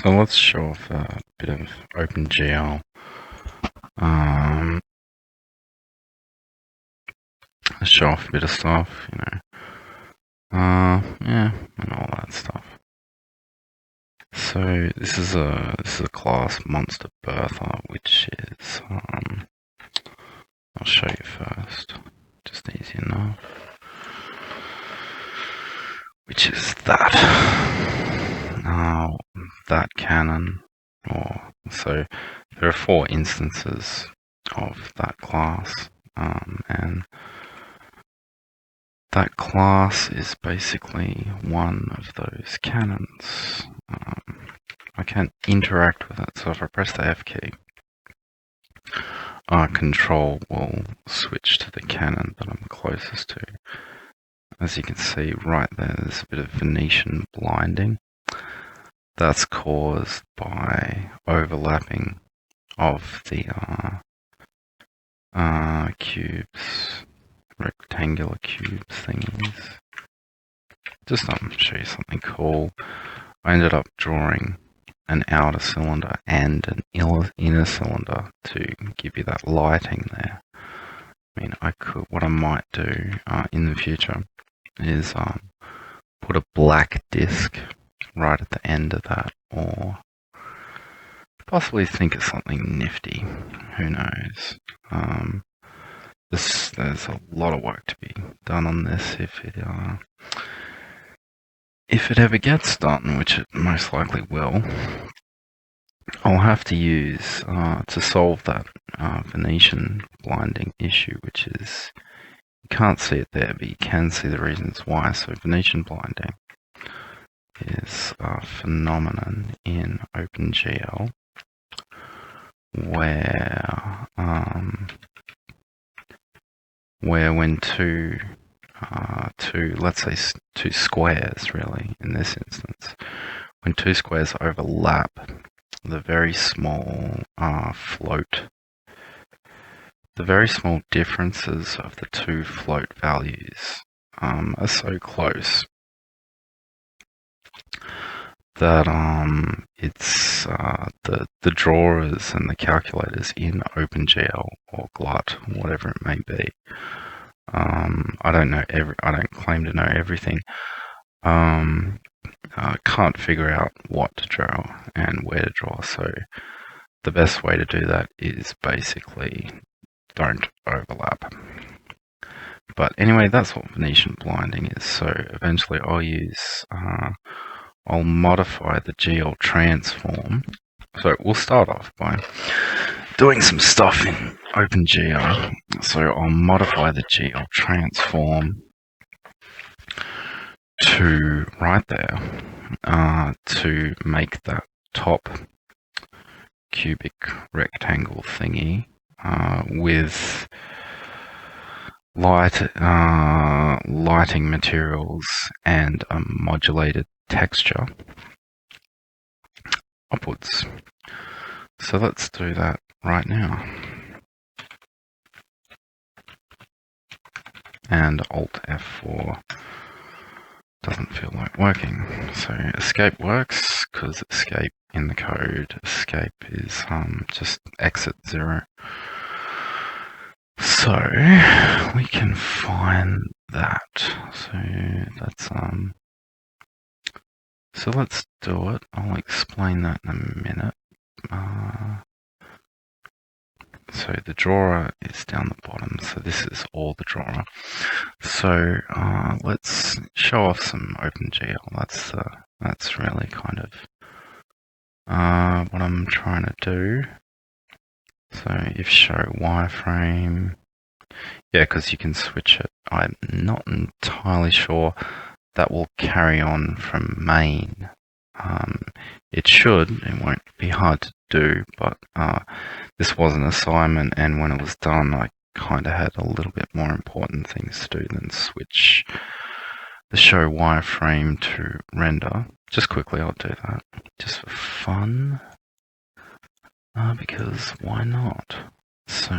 So let's show off a bit of OpenGL. Let's show off a bit of stuff, yeah, and all that stuff. So this is a class Monster Bertha, which is I'll show you first, just easy enough. Which is that that cannon, so there are 4 instances of that class, and that class is basically one of those cannons. I can't interact with it, so if I press the F key, control will switch to the cannon that I'm closest to. As you can see right there, there's a bit of Venetian blinding. That's caused by overlapping of the cubes, rectangular cubes thingies. Just to show you something cool, I ended up drawing an outer cylinder and an inner cylinder to give you that lighting there. I mean, what I might do in the future is put a black disc right at the end of that, or possibly think of something nifty. Who knows? There's a lot of work to be done on this if it ever gets done, which it most likely will. I'll have to use to solve that Venetian blinding issue, which is, you can't see it there, but you can see the reasons why. So Venetian blinding is a phenomenon in OpenGL where when let's say two squares, really, in this instance, when 2 squares overlap, the very small the very small differences of the 2 float values are so close that it's the drawers and the calculators in OpenGL or glut, whatever it may be. I don't claim to know everything. Can't figure out what to draw and where to draw. So the best way to do that is basically don't overlap. But anyway, that's what Venetian blinding is. So eventually I'll modify the glTransform. So we'll start off by doing some stuff in OpenGL. So I'll modify the glTransform to right there to make that top cubic rectangle thingy with lighting materials and a modulated texture upwards. So let's do that right now. And Alt F4 doesn't feel like working. So escape works because escape in the code, escape is just exit 0. So we can find that. So that's so let's do it. I'll explain that in a minute. So the drawer is down the bottom, so this is all the drawer. So let's show off some OpenGL. That's really kind of what I'm trying to do. So if show wireframe, yeah, because you can switch it. I'm not entirely sure that will carry on from main. It should. It won't be hard to do, but this was an assignment, and when it was done, I kind of had a little bit more important things to do than switch the show wireframe to render. Just quickly, I'll do that just for fun, because why not? So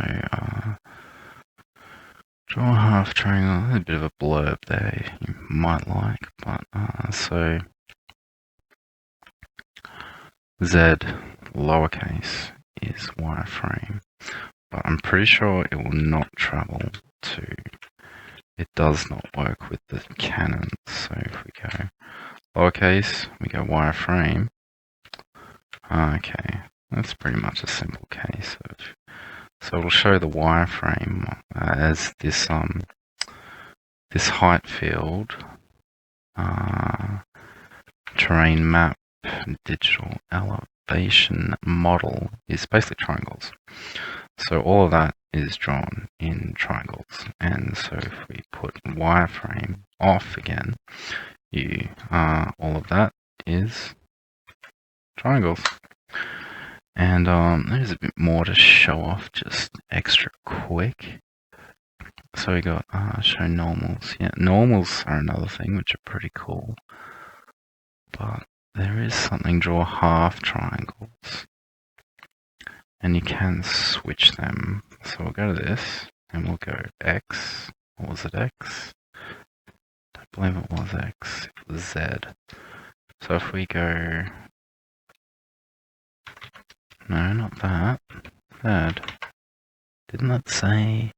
draw a half triangle. A bit of a blurb there you might like, but so Z lowercase is wireframe, but I'm pretty sure it will not travel to, it does not work with the canons. So if we go lowercase, we go wireframe. Okay, that's pretty much a simple case of, so it'll show the wireframe as this this height field, terrain map, digital elevation model is basically triangles. So all of that is drawn in triangles, and so if we put wireframe off again, all of that is triangles. And there's a bit more to show off, just extra quick. So we got show normals. Yeah, normals are another thing which are pretty cool. But there is something, draw half triangles. And you can switch them. So we'll go to this, and we'll go X. What was it, X? I believe it was X. It was Z. So if we go... No, not that. Z. Didn't that say...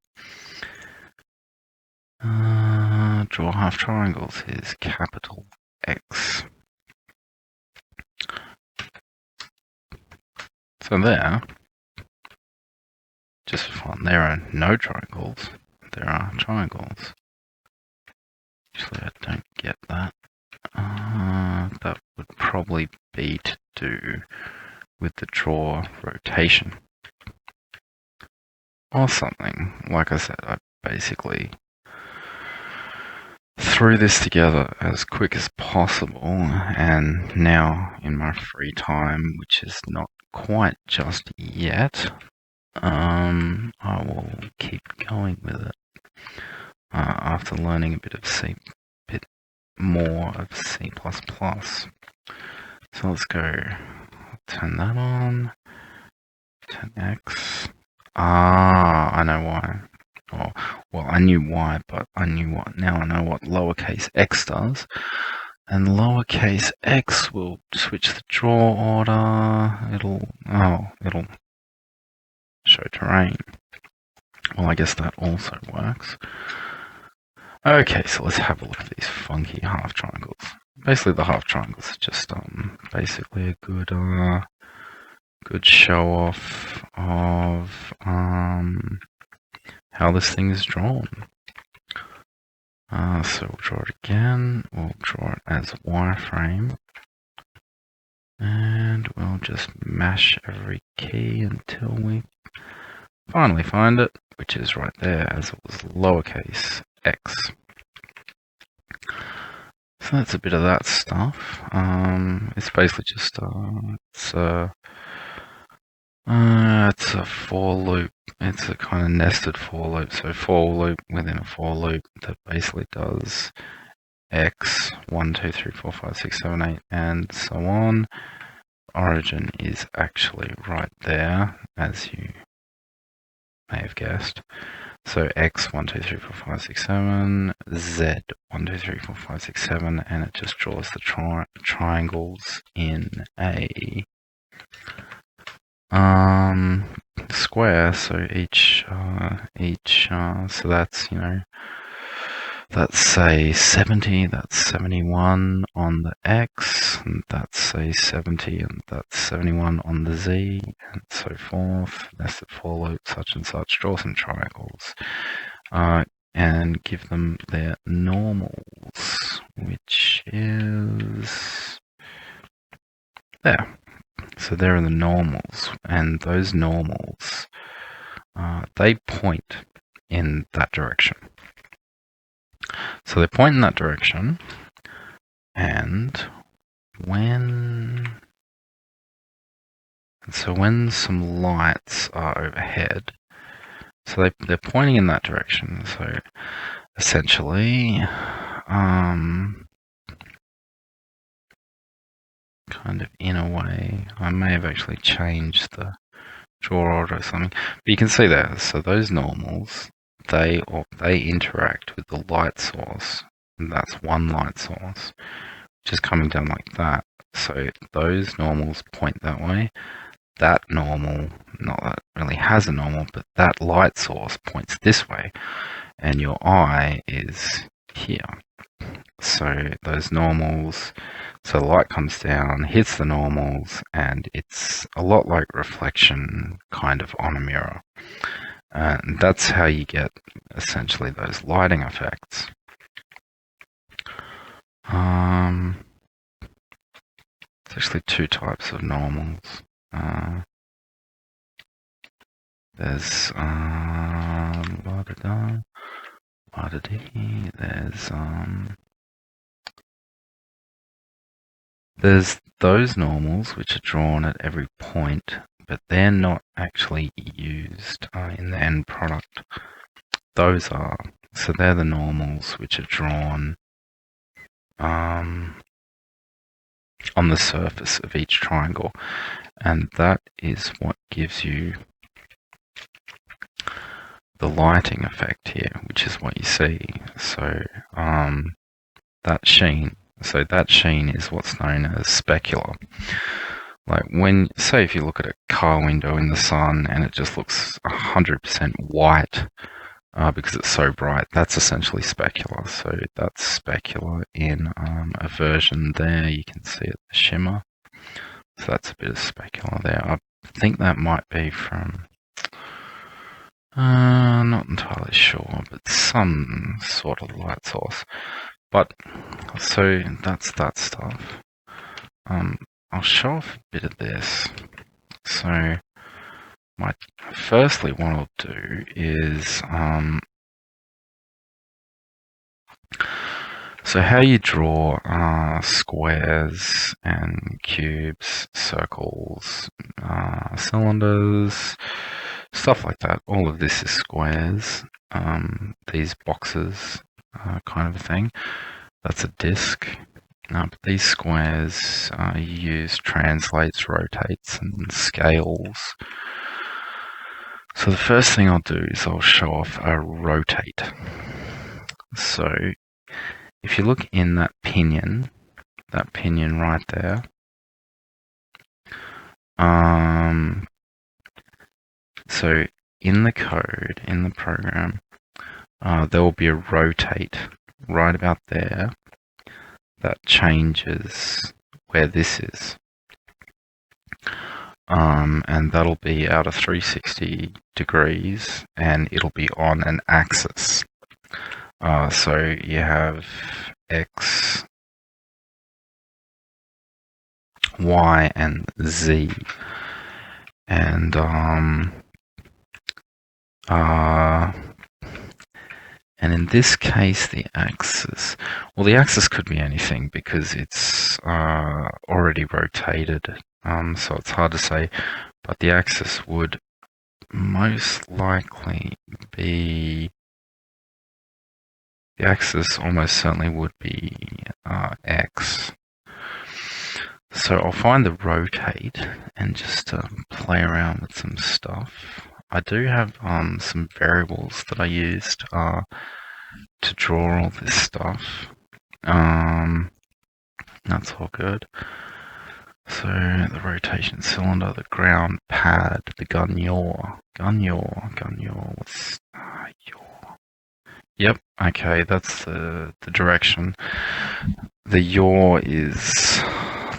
draw half triangles is capital X. So there, just for fun, there are no triangles, there are triangles. Actually, I don't get that. That would probably be to do with the draw rotation or something. Like I said, I basically threw this together as quick as possible, and now in my free time, which is not quite just yet, I will keep going with it after learning a bit more of C++. So let's go turn that on, turn X. I know why. Oh, well, I knew why, but I knew what. Now I know what lowercase x does. And lowercase x will switch the draw order. It'll show terrain. Well, I guess that also works. Okay, so let's have a look at these funky half triangles. Basically, the half triangles are just basically a good show off of how this thing is drawn. So we'll draw it again. We'll draw it as a wireframe, and we'll just mash every key until we finally find it, which is right there, as it was lowercase x. So that's a bit of that stuff. It's basically just it's a for loop. It's a kind of nested for loop. So for loop within a for loop that basically does x 1, 2, 3, 4, 5, 6, 7, 8, and so on. Origin is actually right there, as you may have guessed. So x 1, 2, 3, 4, 5, 6, 7, z 1, 2, 3, 4, 5, 6, 7, and it just draws the triangles in a square. So each so that's, you know, that's say 70, that's 71 on the x, and that's say 70, and that's 71 on the z, and so forth. Nested for loop, such and such. Draw some triangles, and give them their normals, which is there. So there are the normals, and those normals, they point in that direction. So they point in that direction, and when some lights are overhead, so they're pointing in that direction. So essentially, kind of in a way, I may have actually changed the draw order or something, but you can see there. So those normals, they interact with the light source, and that's one light source, which is coming down like that. So those normals point that way. That normal, not that it really has a normal, but that light source points this way. And your eye is here. So those normals, so the light comes down, hits the normals, and it's a lot like reflection kind of on a mirror. And that's how you get essentially those lighting effects. There's actually two types of normals. There's there's those normals which are drawn at every point, but they're not actually used in the end product. Those are. So they're the normals which are drawn on the surface of each triangle, and that is what gives you the lighting effect here, which is what you see. So that sheen is what's known as specular. Like when, say if you look at a car window in the sun and it just looks 100% white because it's so bright, that's essentially specular. So that's specular in a version there. You can see it, the shimmer. So that's a bit of specular there. I think that might be from, not entirely sure, but some sort of light source. But, so that's that stuff. I'll show off a bit of this. So, firstly, what I'll do is, so how you draw squares and cubes, circles, cylinders, stuff like that. All of this is squares. These boxes, kind of a thing. That's a disk. But these squares use translates, rotates, and scales. So the first thing I'll do is I'll show off a rotate. So if you look in that pinion right there, so in the code, in the program, there will be a rotate right about there that changes where this is. And that'll be out of 360 degrees, and it'll be on an axis. So you have X, Y, and Z. And in this case, the axis, well, the axis could be anything because it's already rotated, so it's hard to say, but the axis would most likely be, the axis almost certainly would be X. So I'll find the rotate and just play around with some stuff. I do have some variables that I used to draw all this stuff. That's all good. So the rotation cylinder, the ground pad, the gun yaw, what's yaw? Yep, okay, that's the direction. The yaw is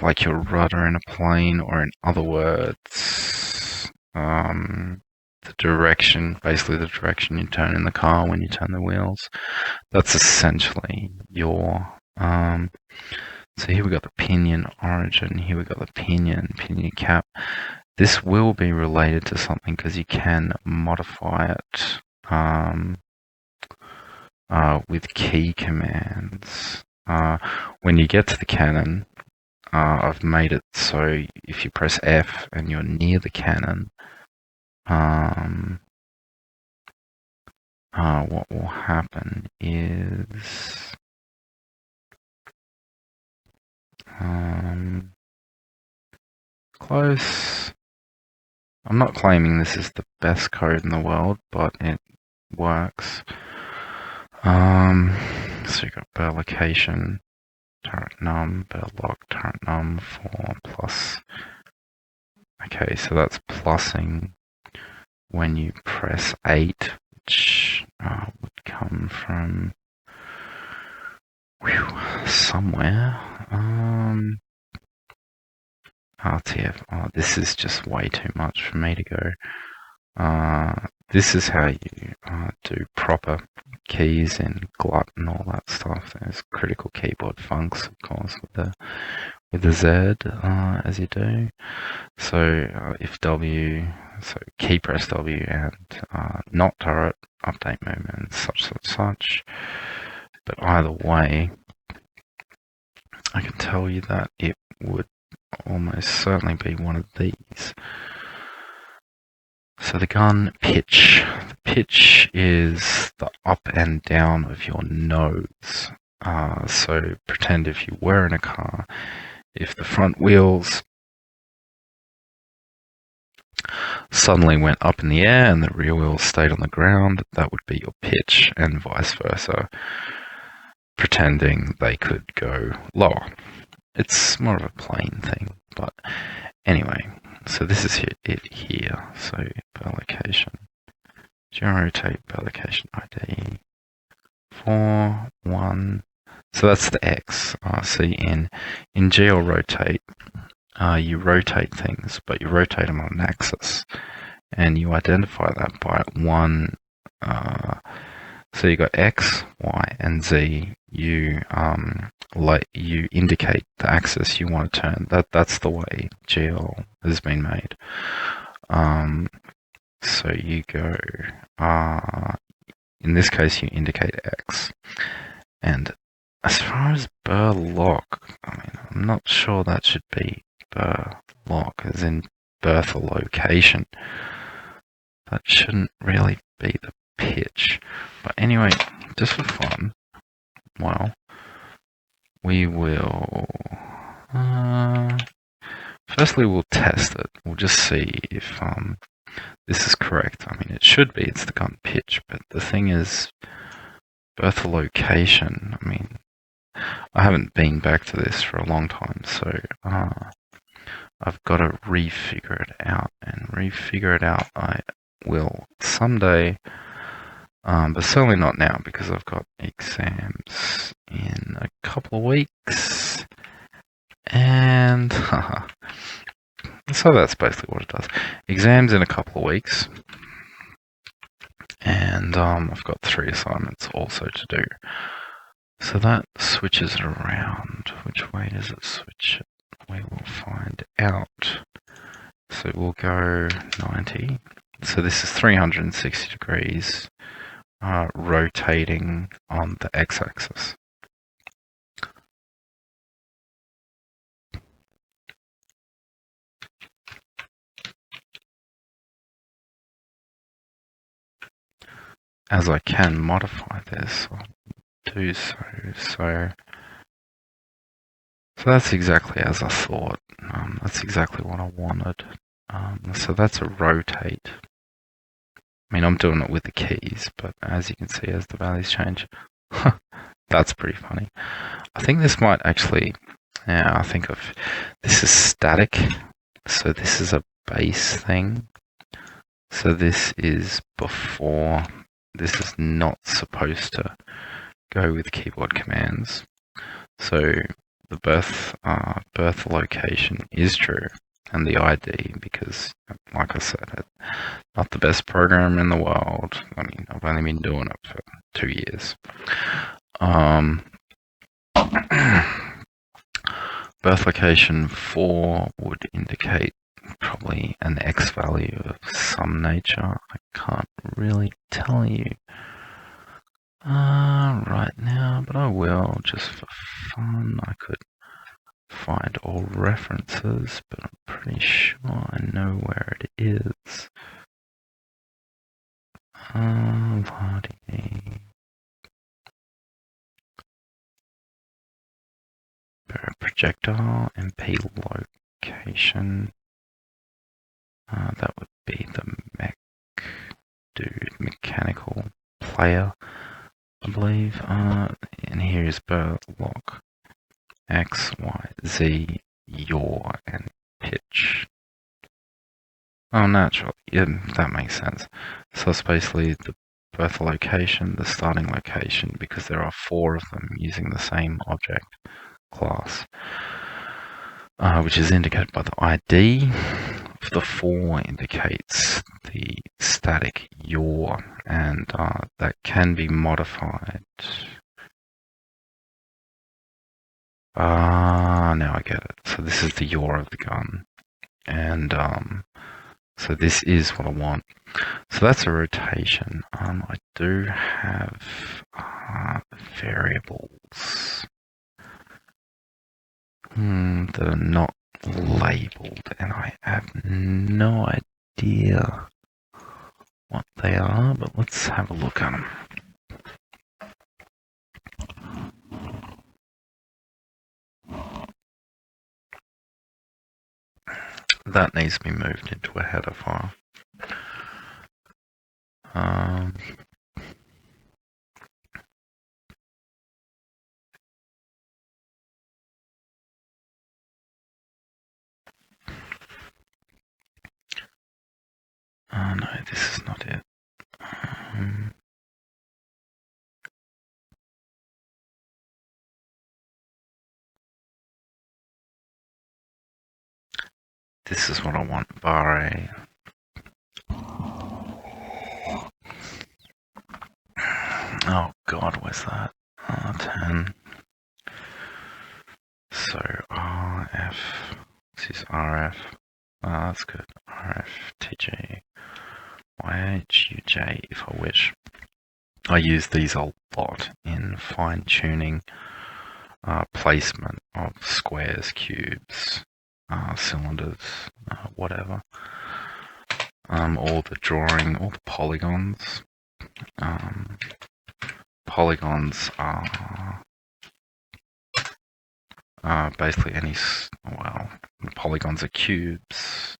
like your rudder in a plane, or in other words, the direction, basically the direction you turn in the car when you turn the wheels. That's essentially yaw. So here we got the pinion origin, here we got the pinion cap. This will be related to something because you can modify it with key commands. When you get to the cannon, I've made it so if you press F and you're near the cannon, what will happen is close. I'm not claiming this is the best code in the world, but it works. So you got bar location, turret num, burlock turret num 4 plus. Okay, so that's plussing when you press 8, which would come from somewhere. RTF. Oh, this is just way too much for me to go. This is how you do proper keys in glut and all that stuff. There's critical keyboard funcs, of course, with the Z as you do. So if W, so key press W and not turret, update movement, such. But either way, I can tell you that it would almost certainly be one of these. So the gun pitch. The pitch is the up and down of your nose. So pretend if you were in a car, if the front wheels suddenly went up in the air and the rear wheels stayed on the ground, that would be your pitch, and vice versa, pretending they could go lower. It's more of a plane thing, but anyway, so this is it here. So per location, glRotate per location ID 4 1. So that's the X. See, in glRotate, you rotate things, but you rotate them on an axis, and you identify that by one. So you got X, Y, and Z. You you indicate the axis you want to turn. That's the way GL has been made. So you go. In this case, you indicate X, and as far as burlock, I mean, I'm not sure that should be burlock, as in birth or location. That shouldn't really be the pitch. But anyway, just for fun, well, we will firstly we'll test it. We'll just see if this is correct. I mean, it should be. It's the gun pitch, but the thing is, birth or location. I mean, I haven't been back to this for a long time, so I've got to refigure it out, and refigure it out I will someday. But certainly not now, because I've got exams in a couple of weeks, and so that's basically what it does. Exams in a couple of weeks, and I've got 3 assignments also to do. So that switches it around. Which way does it switch it? We will find out. So we'll go 90. So this is 360 degrees. Rotating on the x-axis. As I can modify this, I'll do so. So that's exactly as I thought. That's exactly what I wanted. So that's a rotate. I mean, I'm doing it with the keys, but as you can see, as the values change, that's pretty funny. I think this might actually, I think of this is static, so this is a base thing. So this is before, this is not supposed to go with keyboard commands. So the birth location is true, and the ID, because, like I said, not the best program in the world. I mean, I've only been doing it for 2 years. Birth location 4 would indicate probably an X value of some nature. I can't really tell you right now, but I will, just for fun. I could find all references, but I'm pretty sure I know where it is. Projectile MP location. That would be the mechanical player, I believe. And here is burlock. X, Y, Z, yaw, and pitch. Oh, naturally. Yeah, that makes sense. So it's basically both the location, the starting location, because there are 4 of them using the same object class, which is indicated by the ID. The 4 indicates the static yaw, and that can be modified. Now I get it. So this is the yaw of the gun, and so this is what I want. So that's a rotation. I do have variables that are not labeled, and I have no idea what they are, but let's have a look at them. That needs to be moved into a header file. Oh no, this is not it. This is what I want, var a. Oh god, where's that? 10. So RF, this is RF. That's good. RF, TG, YH, UJ if I wish. I use these a lot in fine-tuning placement of squares, cubes, cylinders, whatever. All the drawing, all the polygons. Polygons are basically any, well, the polygons are cubes,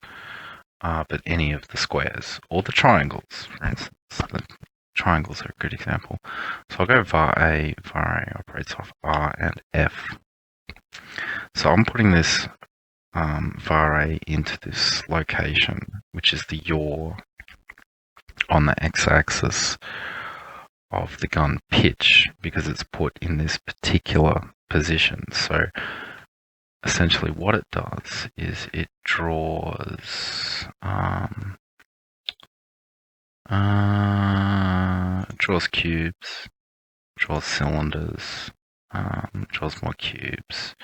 but any of the squares, or the triangles, for instance. The triangles are a good example. So I'll go var a operates off R and F. So I'm putting this var a into this location, which is the yaw on the x-axis of the gun pitch, because it's put in this particular position. So essentially what it does is it draws cubes, draws cylinders, draws more cubes,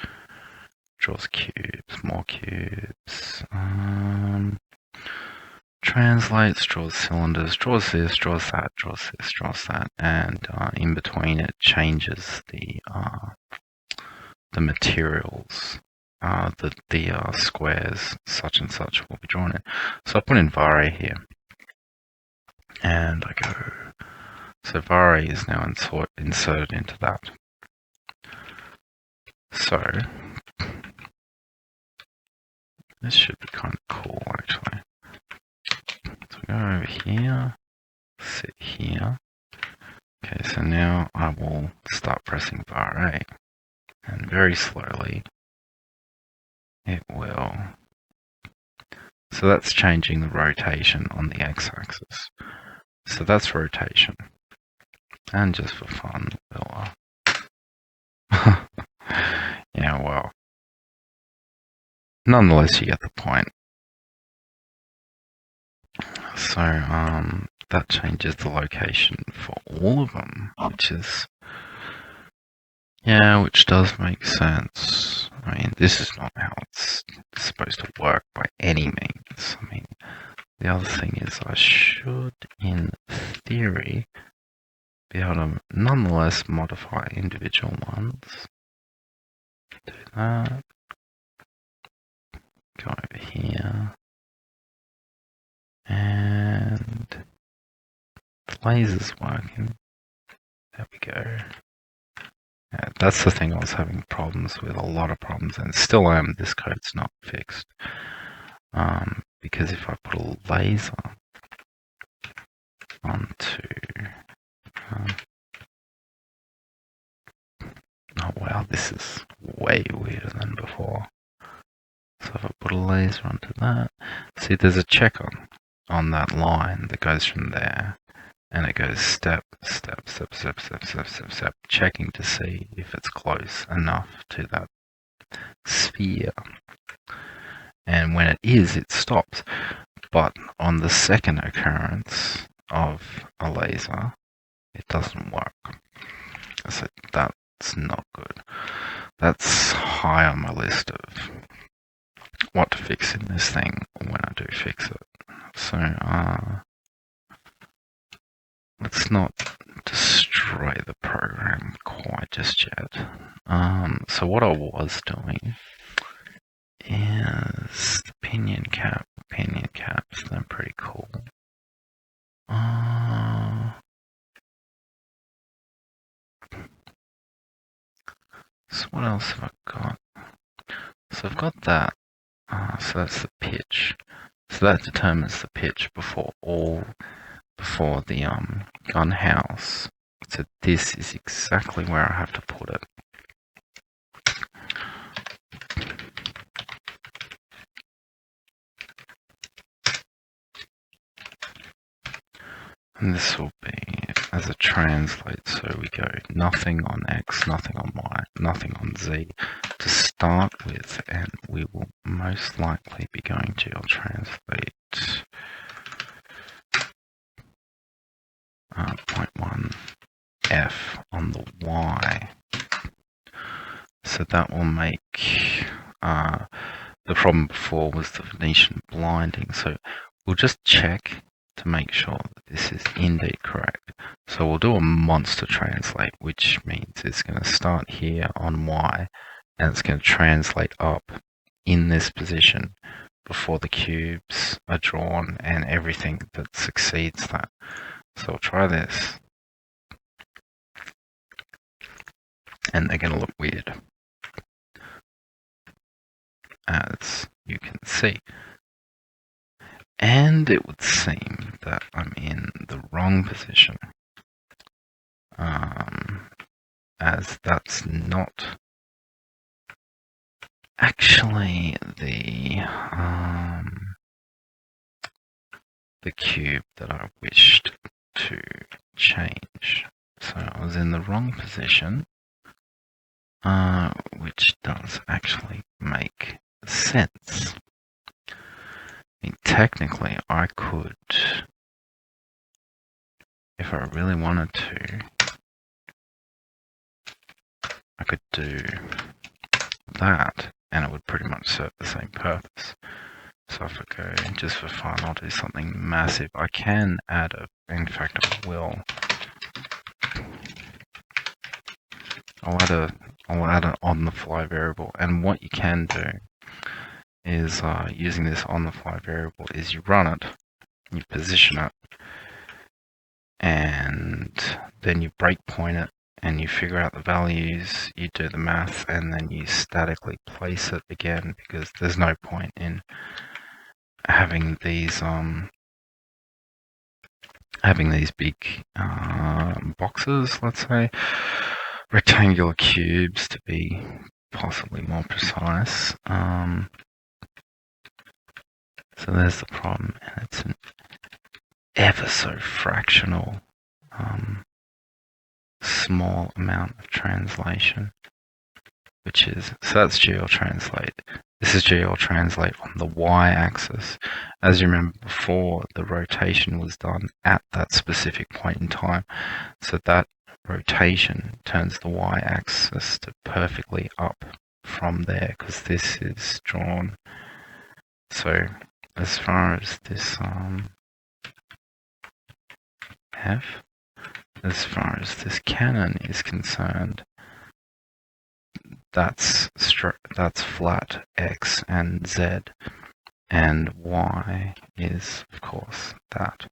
draws cubes, more cubes, translates, draws cylinders, draws this, draws that, draws this, draws that, and in between it changes the materials that the squares such and such will be drawn in. So I put in var a here, and I go, so var a is now inserted into that. So this should be kind of cool actually. So we go over here, sit here. Okay, so now I will start pressing var a, and very slowly it will. So that's changing the rotation on the x-axis. So that's rotation. And just for fun, we'll yeah, well, nonetheless, you get the point. So that changes the location for all of them, which is, yeah, which does make sense. I mean, this is not how it's supposed to work by any means. I mean, the other thing is I should, in theory, be able to nonetheless modify individual ones. Do that. Go over here. And the laser's working. There we go. Yeah, that's the thing I was having problems with, a lot of problems, and still am. This code's not fixed. Because if I put a laser onto... oh wow, this is way laser onto that. See, there's a checker on that line that goes from there, and it goes step, step, step, step, step, step, step, step, checking to see if it's close enough to that sphere. And when it is, it stops. But on the second occurrence of a laser, it doesn't work. So that's not good. That's high on my list of what to fix in this thing when I do fix it. So let's not destroy the program quite just yet. So what I was doing is the pinion caps, they're pretty cool. So what else have I got? So I've got that. So that's the pitch. So that determines the pitch before the gun house. So this is exactly where I have to put it. And this will be as a translate, so we go nothing on X, nothing on Y, nothing on Z to start with, and we will most likely be going to glTranslate 0.1 F on the Y. So that will make, the problem before was the Venetian blinding, so we'll just check to make sure that this is indeed correct. So we'll do a monster translate, which means it's going to start here on Y, and it's going to translate up in this position before the cubes are drawn and everything that succeeds that. So we'll try this. And they're going to look weird, as you can see. And it would seem that I'm in the wrong position, as that's not actually the cube that I wished to change. So I was in the wrong position, which does actually make sense. I mean, technically, I could, if I really wanted to, I could do that, and it would pretty much serve the same purpose. So if I go just for fun, I'll do something massive. I can add in fact I will. I'll add an on-the-fly variable, and what you can do is using this on-the-fly variable is you run it, you position it, and then you breakpoint it, and you figure out the values, you do the math, and then you statically place it again, because there's no point in having these big boxes, let's say, rectangular cubes to be possibly more precise. So there's the problem, and it's an ever so fractional small amount of translation, which is, so that's glTranslate. This is glTranslate on the y-axis. As you remember before, the rotation was done at that specific point in time, so that rotation turns the y-axis to perfectly up from there, because this is drawn. So as far as this as far as this cannon is concerned, that's flat x and z, and y is of course that.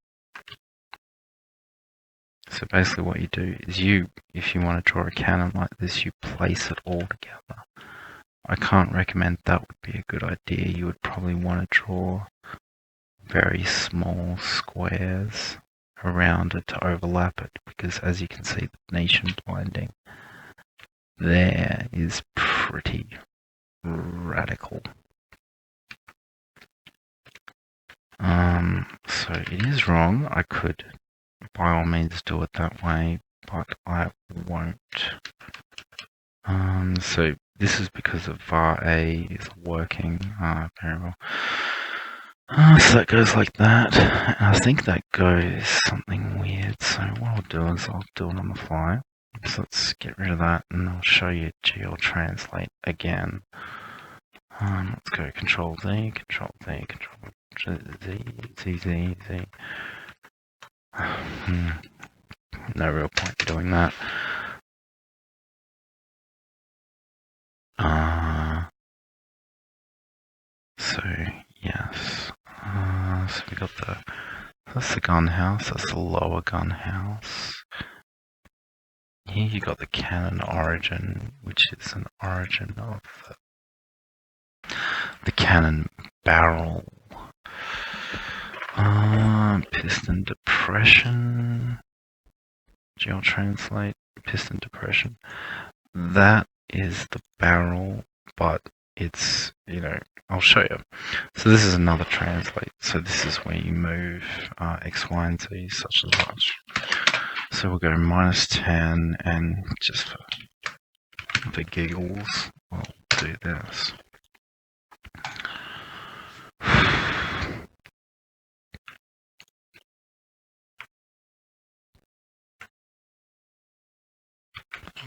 So basically what you do is if you want to draw a cannon like this, you place it all together. I can't recommend that would be a good idea. You would probably want to draw very small squares around it to overlap it, because as you can see, the Venetian blinding there is pretty radical. So it is wrong. I could, by all means, do it that way, but I won't. So this is because of var a is working very well. So that goes like that. And I think that goes something weird. So what I'll do is I'll do it on the fly. So let's get rid of that, and I'll show you glTranslate again. Let's go Control Z, Control Z, Control Z, Z, Z, Z. No real point in doing that. So yes. So we got that's the gun house. That's the lower gun house. Here you got the cannon origin, which is an origin of the cannon barrel. Piston depression. glTranslate, piston depression. That is the barrel, but it's, I'll show you. So this is another translate. So this is where you move X, Y, and Z, such and such. So we'll go -10, and just for giggles, we'll do this.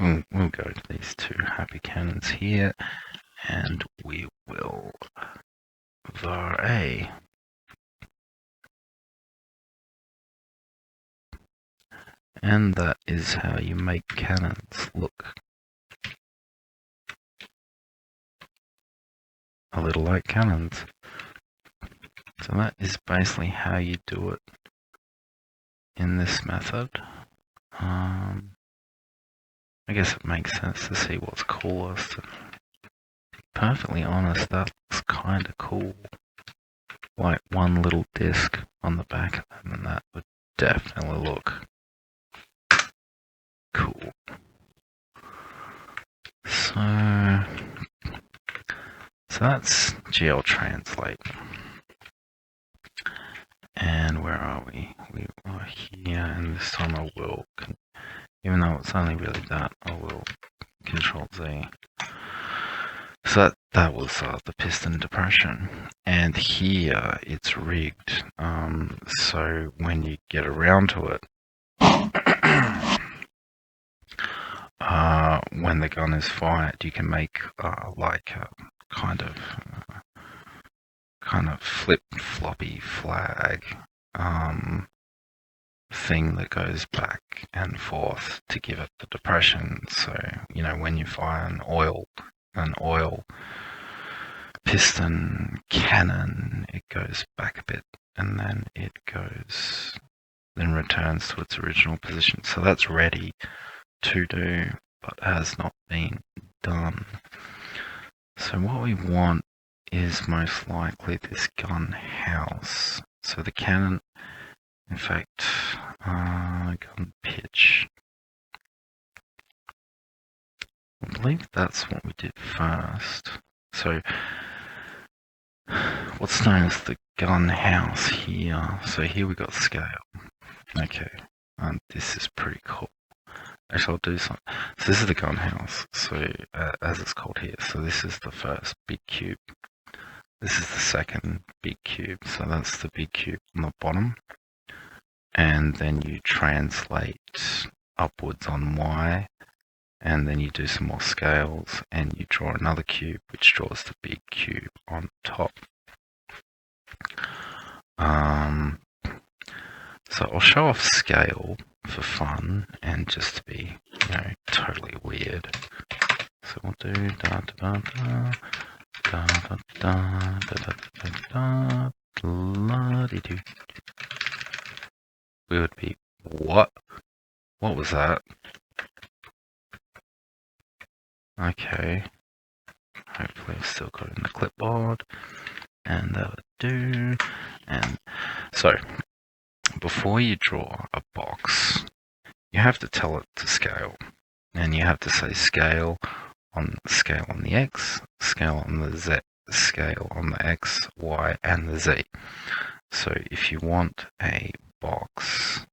We'll go to these two happy cannons here, and we will var a. And that is how you make cannons look a little like cannons. So that is basically how you do it in this method. I guess it makes sense to see what's coolest. To be perfectly honest, that looks kind of cool. Like one little disc on the back of them, and that would definitely look cool. So that's glTranslate. And where are we? We are here, and this time I will, even though it's only really that, I will Control Z. So that was the piston depression, and here it's rigged. So when you get around to it, when the gun is fired, you can make like a kind of flip-floppy flag thing that goes back and forth to give it the depression. So when you fire an oil piston cannon, it goes back a bit, and then it returns to its original position. So that's ready to do, but has not been done. So what we want is most likely this gun house. So the cannon, in fact, gun pitch. I believe that's what we did first. So what's known as the gun house here. So here we got scale. Okay, this is pretty cool. Actually, I'll do something. So this is the gun house. So as it's called here. So this is the first big cube. This is the second big cube. So that's the big cube on the bottom. And then you translate upwards on Y, and then you do some more scales, and you draw another cube, which draws the big cube on top. So I'll show off scale for fun, and just to be, totally weird. So we'll do da da da da da da da da da da. We would be, what? What was that? Okay. Hopefully I've still got it in the clipboard. And that would do. And so, before you draw a box, you have to tell it to scale. And you have to say scale on the X, scale on the Z, scale on the X, Y, and the Z. So if you want a box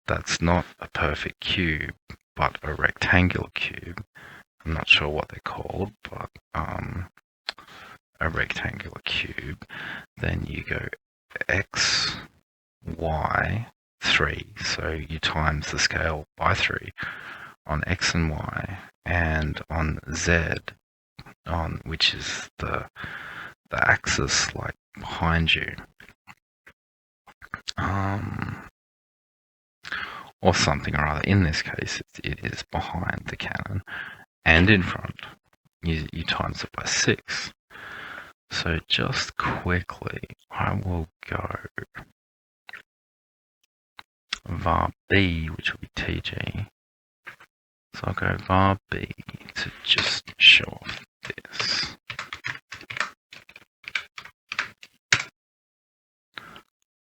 that's not a perfect cube, but a rectangular cube, I'm not sure what they're called, but a rectangular cube, then you go x, y, 3, so you times the scale by 3 on x and y, and on z, on which is the axis like behind you, or something or other. In this case, it is behind the cannon and in front. You times it by 6. So just quickly, I will go var b, which will be tg. So I'll go var b to just show off this.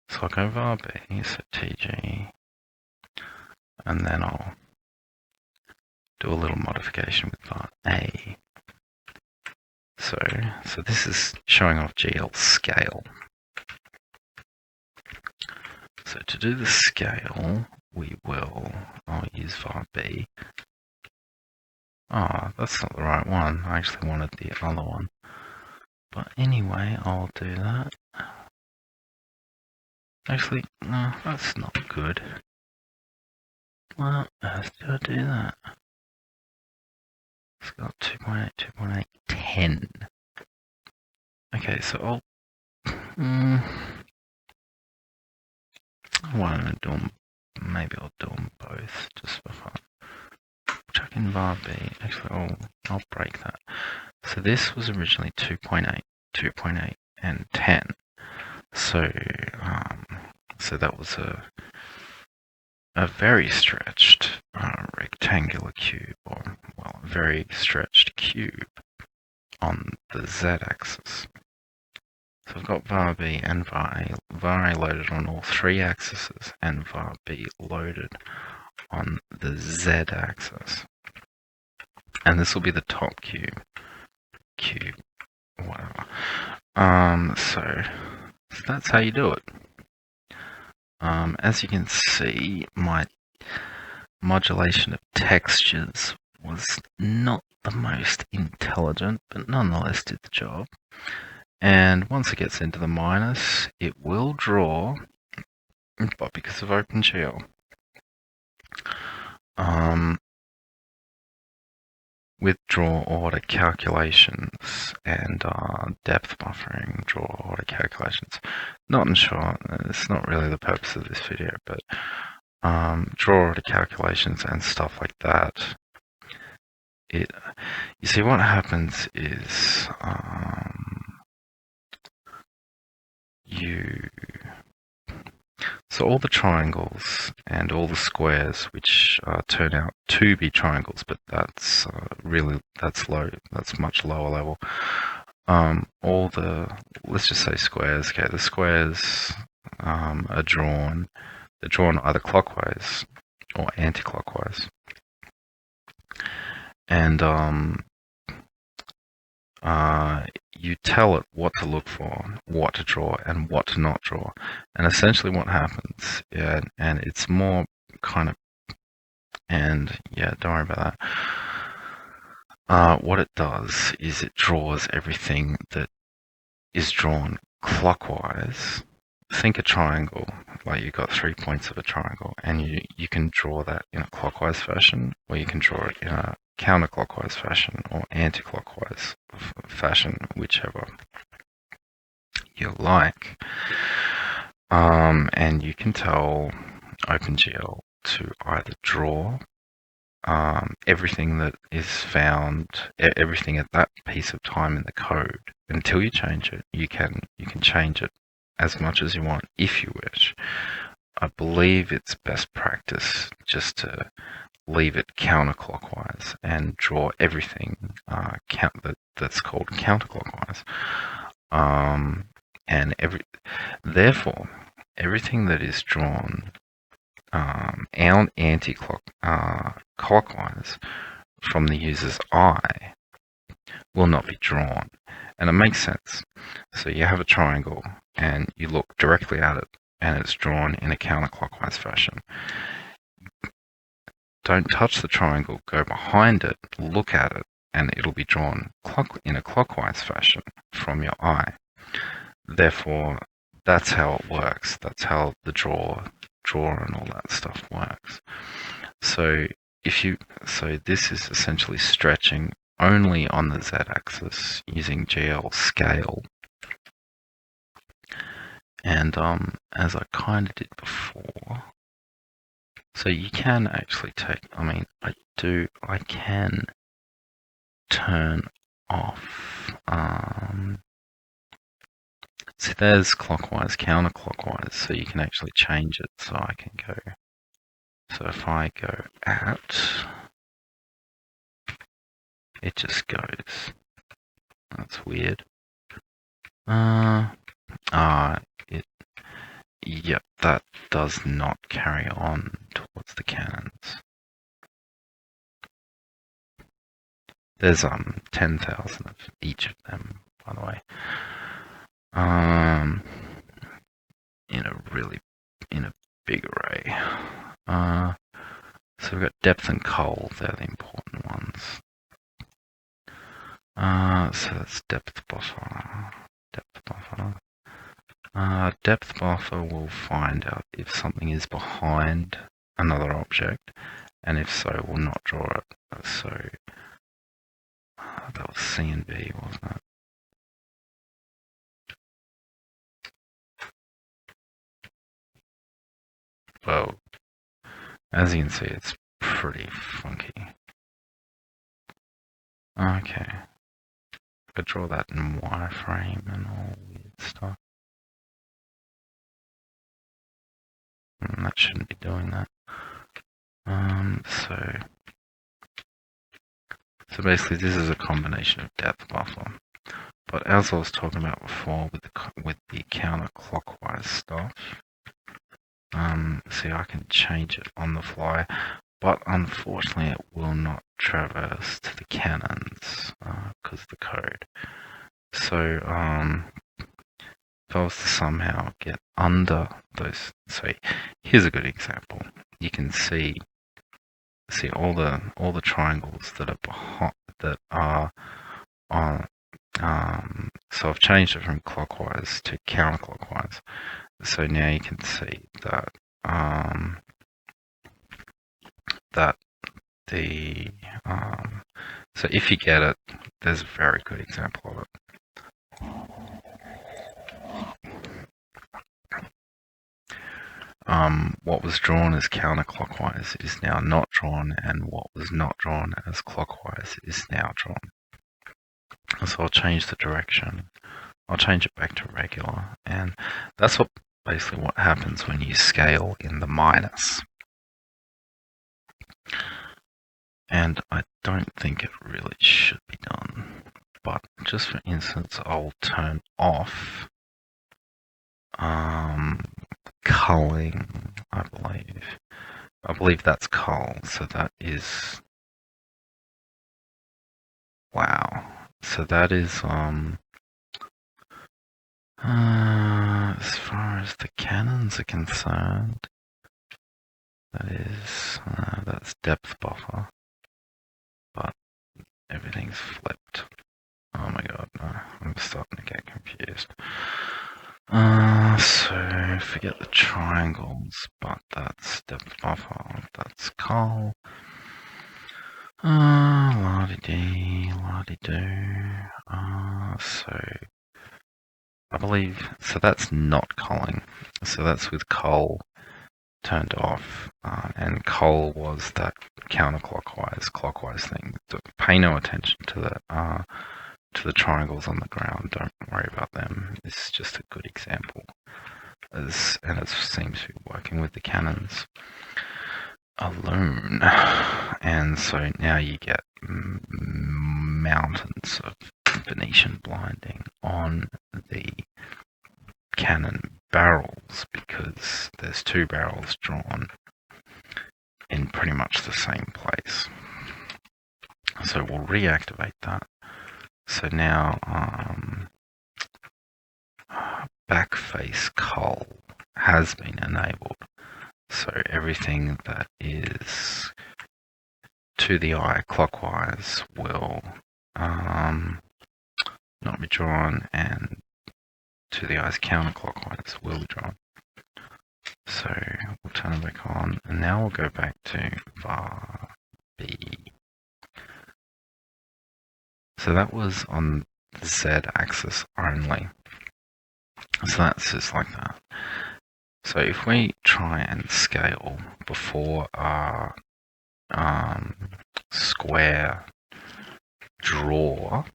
So I'll go var b, so tg, and then I'll do a little modification with var a. So this is showing off glScale. So to do the scale, I'll use var b. Oh, that's not the right one. I actually wanted the other one. But anyway, I'll do that. Actually, no, that's not good. Well, how did I do that? It's got 2.8, 2.8, 10. Okay, so I'll... why don't I do them? Maybe I'll do them both, just for fun. Chuck in var b. Actually, I'll break that. So this was originally 2.8, 2.8, and 10. So, so that was a very stretched rectangular cube, or, well, a very stretched cube on the z-axis. So I've got var b and var a. Var a loaded on all 3 axes, and var b loaded on the z-axis. And this will be the top cube, whatever. So that's how you do it. As you can see, my modulation of textures was not the most intelligent, but nonetheless did the job. And once it gets into the minus, it will draw, but because of OpenGL, with draw order calculations and depth buffering, draw order calculations. Not in short, it's not really the purpose of this video, but draw order calculations and stuff like that. You see, what happens is so all the triangles and all the squares, which turn out to be triangles, but that's that's much lower level. Let's just say squares. Okay, the squares are drawn. They're drawn either clockwise or anti-clockwise, and you tell it what to look for, what to draw, and what to not draw. And essentially what happens, and it's more kind of, and yeah, don't worry about that. What it does is it draws everything that is drawn clockwise. Think a triangle, like you've got 3 points of a triangle, and you can draw that in a clockwise fashion, or you can draw it in a counterclockwise fashion or anti-clockwise fashion, whichever you like. And you can tell OpenGL to either draw everything that is found, everything at that piece of time in the code until you change it. You can change it as much as you want if you wish. I believe it's best practice just to leave it counterclockwise and draw everything that's called counterclockwise. And therefore, everything that is drawn anti-clockwise from the user's eye will not be drawn. And it makes sense. So you have a triangle, and you look directly at it and it's drawn in a counterclockwise fashion. Don't touch the triangle, go behind it, look at it, and it'll be drawn in a clockwise fashion from your eye. Therefore, that's how it works. That's how the draw and all that stuff works. So this is essentially stretching only on the z-axis using glScale. And as I kind of did before, so you can actually take, I can turn off, so there's clockwise, counterclockwise, so you can actually change it. So I can go, so if I go at, it just goes. That's weird. Yep, that does not carry on towards the cannons. There's 10,000 of each of them, by the way. In a big array. So we've got depth and cull, they're the important ones. So that's depth buffer. Depth buffer will find out if something is behind another object, and if so, will not draw it. So that was C and B, wasn't it? Well, as you can see, it's pretty funky. Okay. I draw that in wireframe and all weird stuff. That shouldn't be doing that. So basically this is a combination of depth buffer. But as I was talking about before with the counterclockwise stuff, see, I can change it on the fly, but unfortunately it will not traverse to the cannons because of the code. So if I was to somehow get under those, so here's a good example. You can see all the triangles that are behind, that are on. So I've changed it from clockwise to counterclockwise. So now you can see that so if you get it, there's a very good example of it. What was drawn as counterclockwise is now not drawn, and what was not drawn as clockwise is now drawn. So I'll change the direction. I'll change it back to regular, and that's basically what happens when you scale in the minus. And I don't think it really should be done, but just for instance, I'll turn off culling, I believe that's cull, so that is, wow, so that is as far as the cannons are concerned, that's depth buffer, but everything's flipped. Oh my god, no, I'm starting to get confused. So forget the triangles, but that's depth buffer, that's cull. La-di-dee, la-di-do. So I believe, so that's not culling. So that's with cull turned off, and cull was that counterclockwise, clockwise thing. Pay no attention to the triangles on the ground. Don't worry about them. This is just a good example, and it seems to be working with the cannons alone. And so now you get mountains of Venetian blinding on the cannon barrels, because there's two barrels drawn in pretty much the same place. So we'll reactivate that. So now backface cull has been enabled. So everything that is to the eye clockwise will not be drawn, and to the eyes counterclockwise will be drawn. So we'll turn it back on, and now we'll go back to var B. So that was on the Z-axis only. So that's just like that. So if we try and scale before our square draw,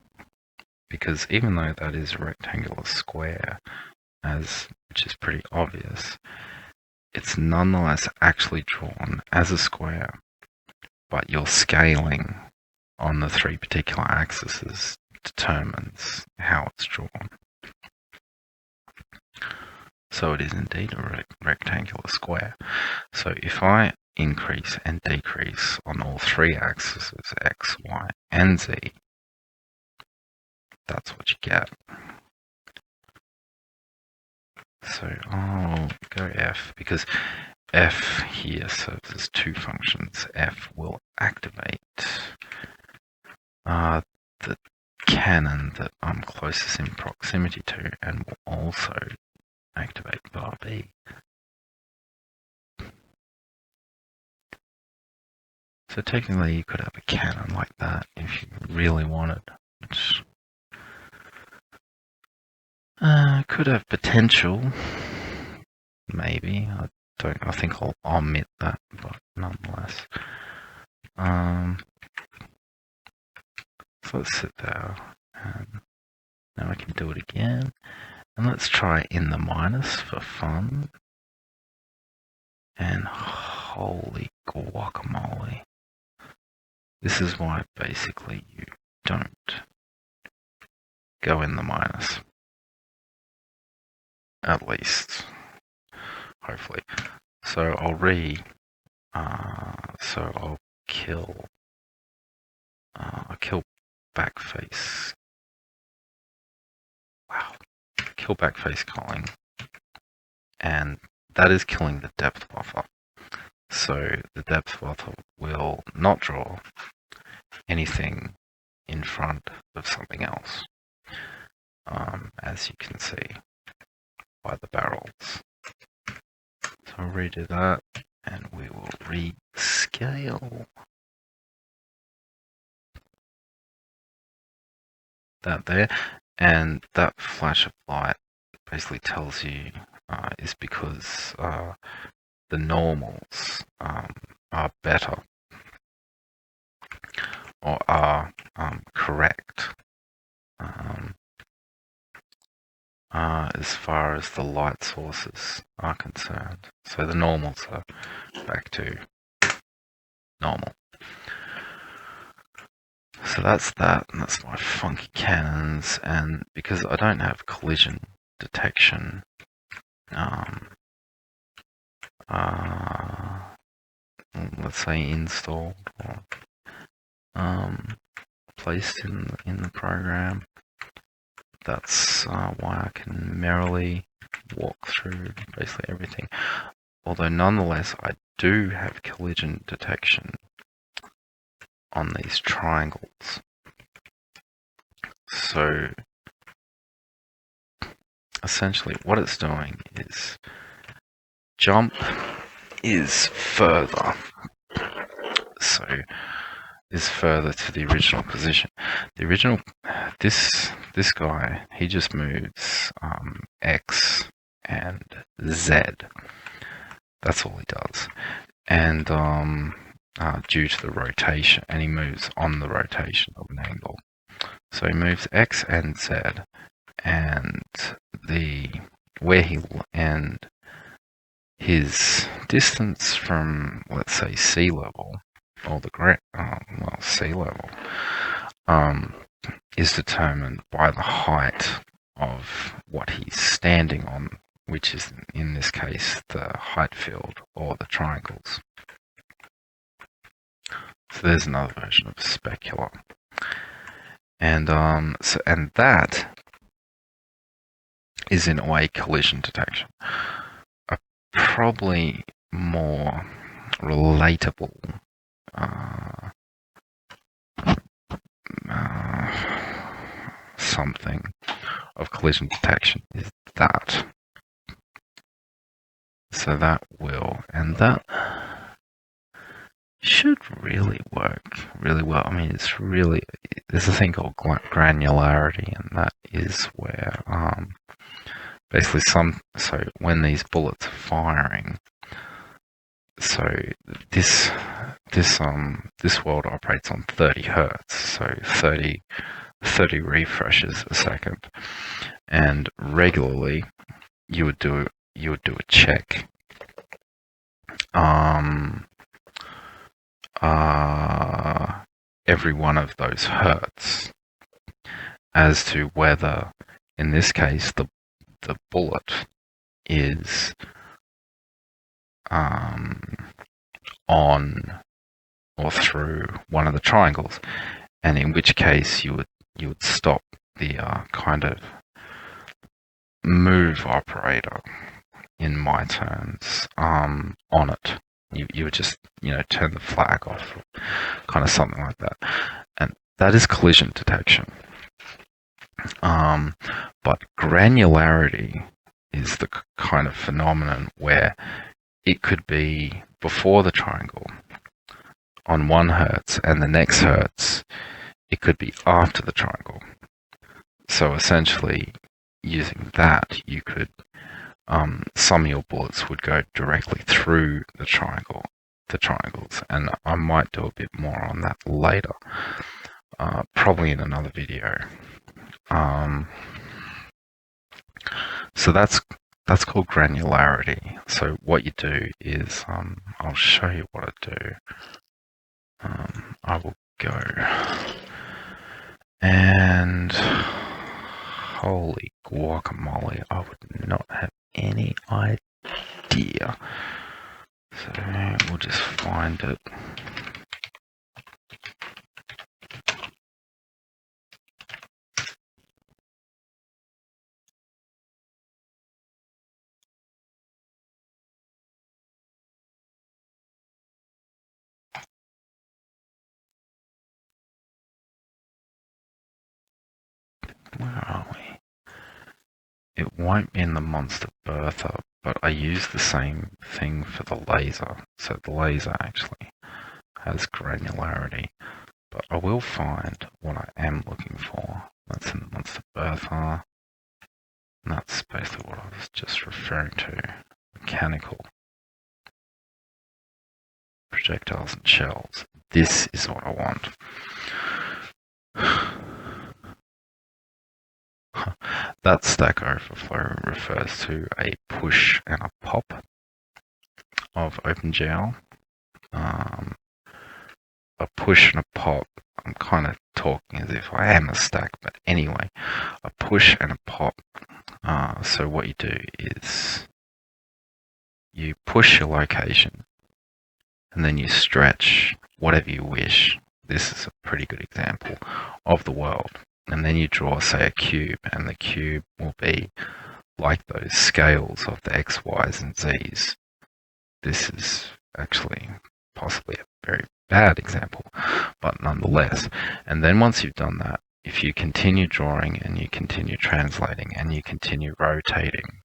because even though that is a rectangular square, which is pretty obvious, it's nonetheless actually drawn as a square, but your scaling on the three particular axes determines how it's drawn. So it is indeed a rectangular square. So if I increase and decrease on all three axes, X, Y, and Z, that's what you get. So I'll go F, because F here serves as two functions. F will activate the cannon that I'm closest in proximity to, and will also activate bar B. So technically you could have a cannon like that if you really wanted, which could have potential, maybe. I think I'll omit that, but nonetheless. So let's sit there, and now I can do it again. And let's try in the minus for fun. And holy guacamole. This is why basically you don't go in the minus. At least, hopefully. So I'll I'll kill backface. Wow. Kill backface culling. And that is killing the depth buffer. So the depth buffer will not draw anything in front of something else, as you can see by the barrels. So I'll redo that, and we will rescale that there, and that flash of light basically tells you is because the normals are better, or are correct as far as the light sources are concerned. So the normals are back to normal. So that's that, and that's my funky cannons. And because I don't have collision detection let's say installed or placed in the program, that's why I can merrily walk through basically everything. Although nonetheless, I do have collision detection on these triangles. So essentially what it's doing is jump is further. So is further to the original position. The original, this guy, he just moves X and Z. That's all he does. And due to the rotation, and he moves on the rotation of an angle. So he moves X and Z, and his distance from, let's say, sea level, or sea level, is determined by the height of what he's standing on, which is in this case the Heighfield or the triangles. So there's another version of specular, and that is in a way collision detection. A probably more relatable something of collision detection is that. So that will, and that should really work really well. I mean, it's really, there's a thing called granularity, and that is where basically so when these bullets are firing, so this world operates on 30 hertz, so 30 refreshes a second, and regularly you would do a check every one of those hertz as to whether, in this case, the bullet is on or through one of the triangles, and in which case you would stop the kind of move operator, in my terms, on it. You would just, turn the flag off, kind of something like that. And that is collision detection. But granularity is the kind of phenomenon where it could be before the triangle on 1 hertz, and the next hertz it could be after the triangle. So essentially, using that, you could some of your bullets would go directly through the triangles, and I might do a bit more on that later, probably in another video. So that's called granularity. So what you do is, I'll show you what I do. I will go and holy guacamole, I would not have any idea. So we'll just find it. Where are we? It won't be in the monster Bertha, but I use the same thing for the laser. So the laser actually has granularity, but I will find what I am looking for. That's in the monster Bertha. And that's basically what I was just referring to. Mechanical projectiles and shells. This is what I want. That Stack Overflow refers to a push and a pop of OpenGL. A push and a pop, I'm kind of talking as if I am a stack, but anyway, a push and a pop. So what you do is you push your location, and then you stretch whatever you wish. This is a pretty good example of the world. And then you draw, say, a cube, and the cube will be like those scales of the X, Y's, and Z's. This is actually possibly a very bad example, but nonetheless. And then once you've done that, if you continue drawing and you continue translating and you continue rotating,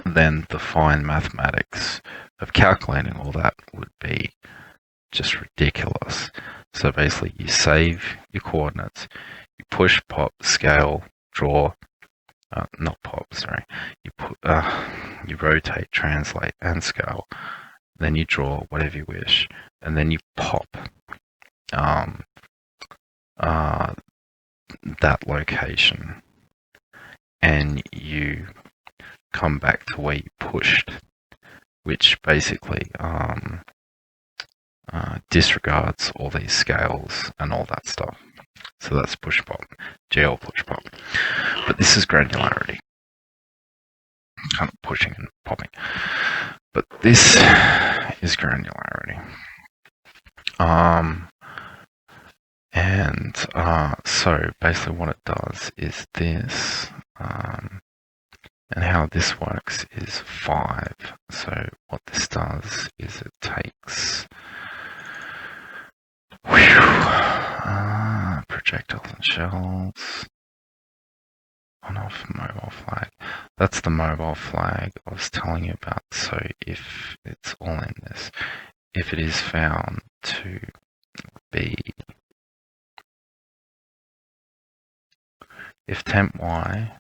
then the fine mathematics of calculating all that would be just ridiculous. So basically, you save your coordinates, you push, pop, scale, draw, not pop, sorry. You rotate, translate, and scale. Then you draw whatever you wish, and then you pop that location, and you come back to where you pushed, which basically disregards all these scales and all that stuff. So that's push pop, GL push pop. But this is granularity, kind of pushing and popping. But this is granularity. So basically what it does is this. And how this works is 5. So what this does is it takes projectiles and shells. On-off mobile flag. That's the mobile flag I was telling you about. So if it's all in this, if it is found to be, if temp y,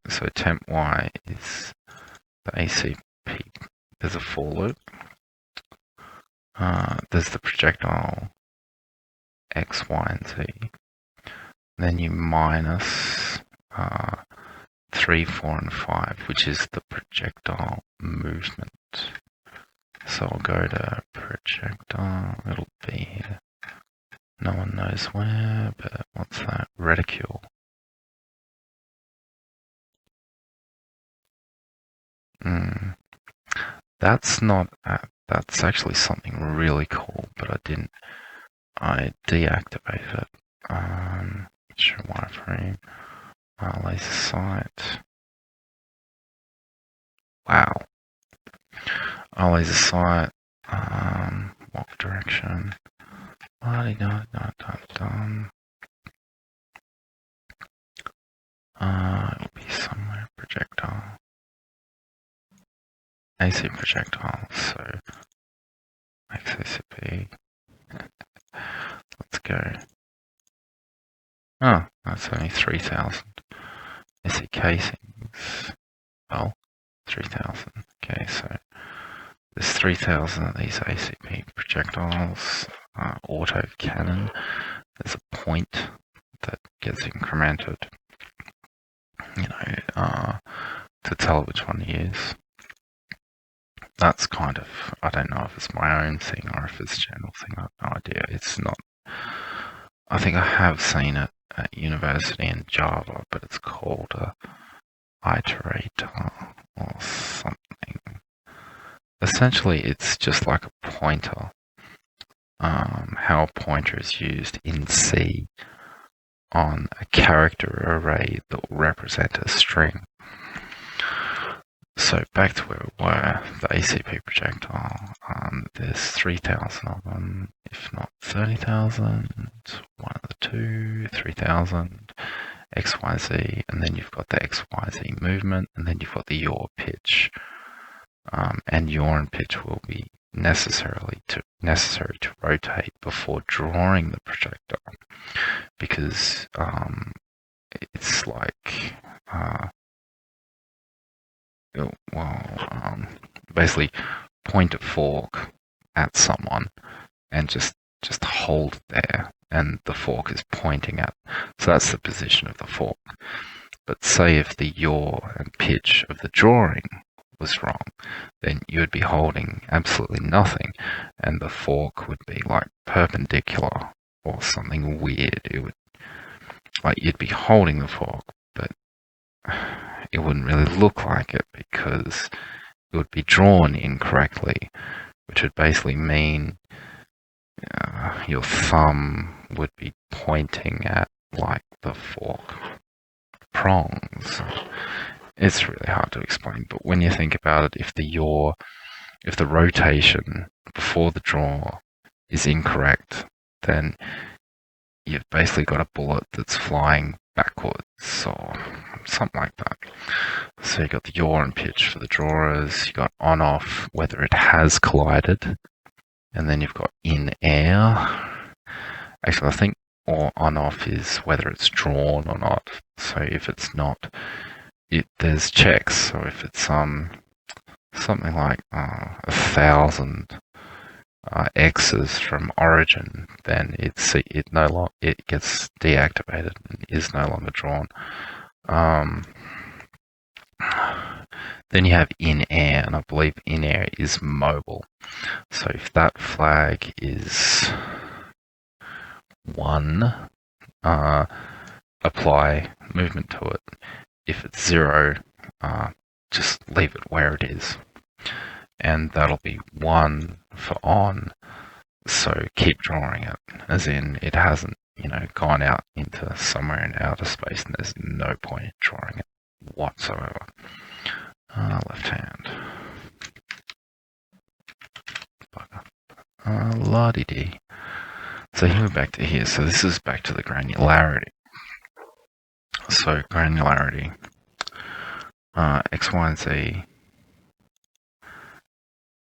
so temp y is the ACP, there's a for loop, there's the projectile x, y, and z, then you minus 3, 4, and 5, which is the projectile movement. So I'll go to projectile, it'll be here. No one knows where, but what's that? Reticule. That's not, that's actually something really cool, but I deactivated it. Show wireframe, laser sight. Wow. Laser sight, what direction? It'll be somewhere, projectile. AC projectile, so XACP. Let's go. Oh, that's only 3,000. AC casings. Well, 3,000. Okay, so there's 3,000 of these ACP projectiles. Auto cannon. There's a point that gets incremented, to tell which one to use. That's kind of, I don't know if it's my own thing or if it's a general thing, I have no idea. It's not, I think I have seen it at university in Java, but it's called a iterator or something. Essentially, it's just like a pointer. How a pointer is used in C on a character array that will represent a string. So back to where we were, the ACP projectile, there's 3,000 of them, if not 30,000, one of the two, 3,000, XYZ, and then you've got the XYZ movement, and then you've got the yaw pitch. And yaw and pitch will be necessary to rotate before drawing the projectile, because it's like basically point a fork at someone and just hold it there, and the fork is pointing at. So that's the position of the fork. But say if the yaw and pitch of the drawing was wrong, then you would be holding absolutely nothing, and the fork would be like perpendicular or something weird. It would, like, you'd be holding the fork, but it wouldn't really look like it because it would be drawn incorrectly, which would basically mean your thumb would be pointing at like the fork prongs. It's really hard to explain, but when you think about it, if the rotation before the draw is incorrect, then you've basically got a bullet that's flying backwards or something like that. So you've got the yaw and pitch for the drawers, you've got on-off, whether it has collided, and then you've got in air. Actually, I think on-off is whether it's drawn or not. So if it's not, there's checks. So if it's something like 1,000 X's from origin, then it gets deactivated and is no longer drawn. Then you have in air, and I believe in air is mobile. So if that flag is 1, apply movement to it. If it's 0, just leave it where it is. And that'll be 1 for on, so keep drawing it, as in it hasn't, gone out into somewhere in outer space and there's no point in drawing it. whatsoever. Left hand. Bugger. La-di-dee. So here we're back to here. So this is back to the granularity. So granularity. X, Y, and Z.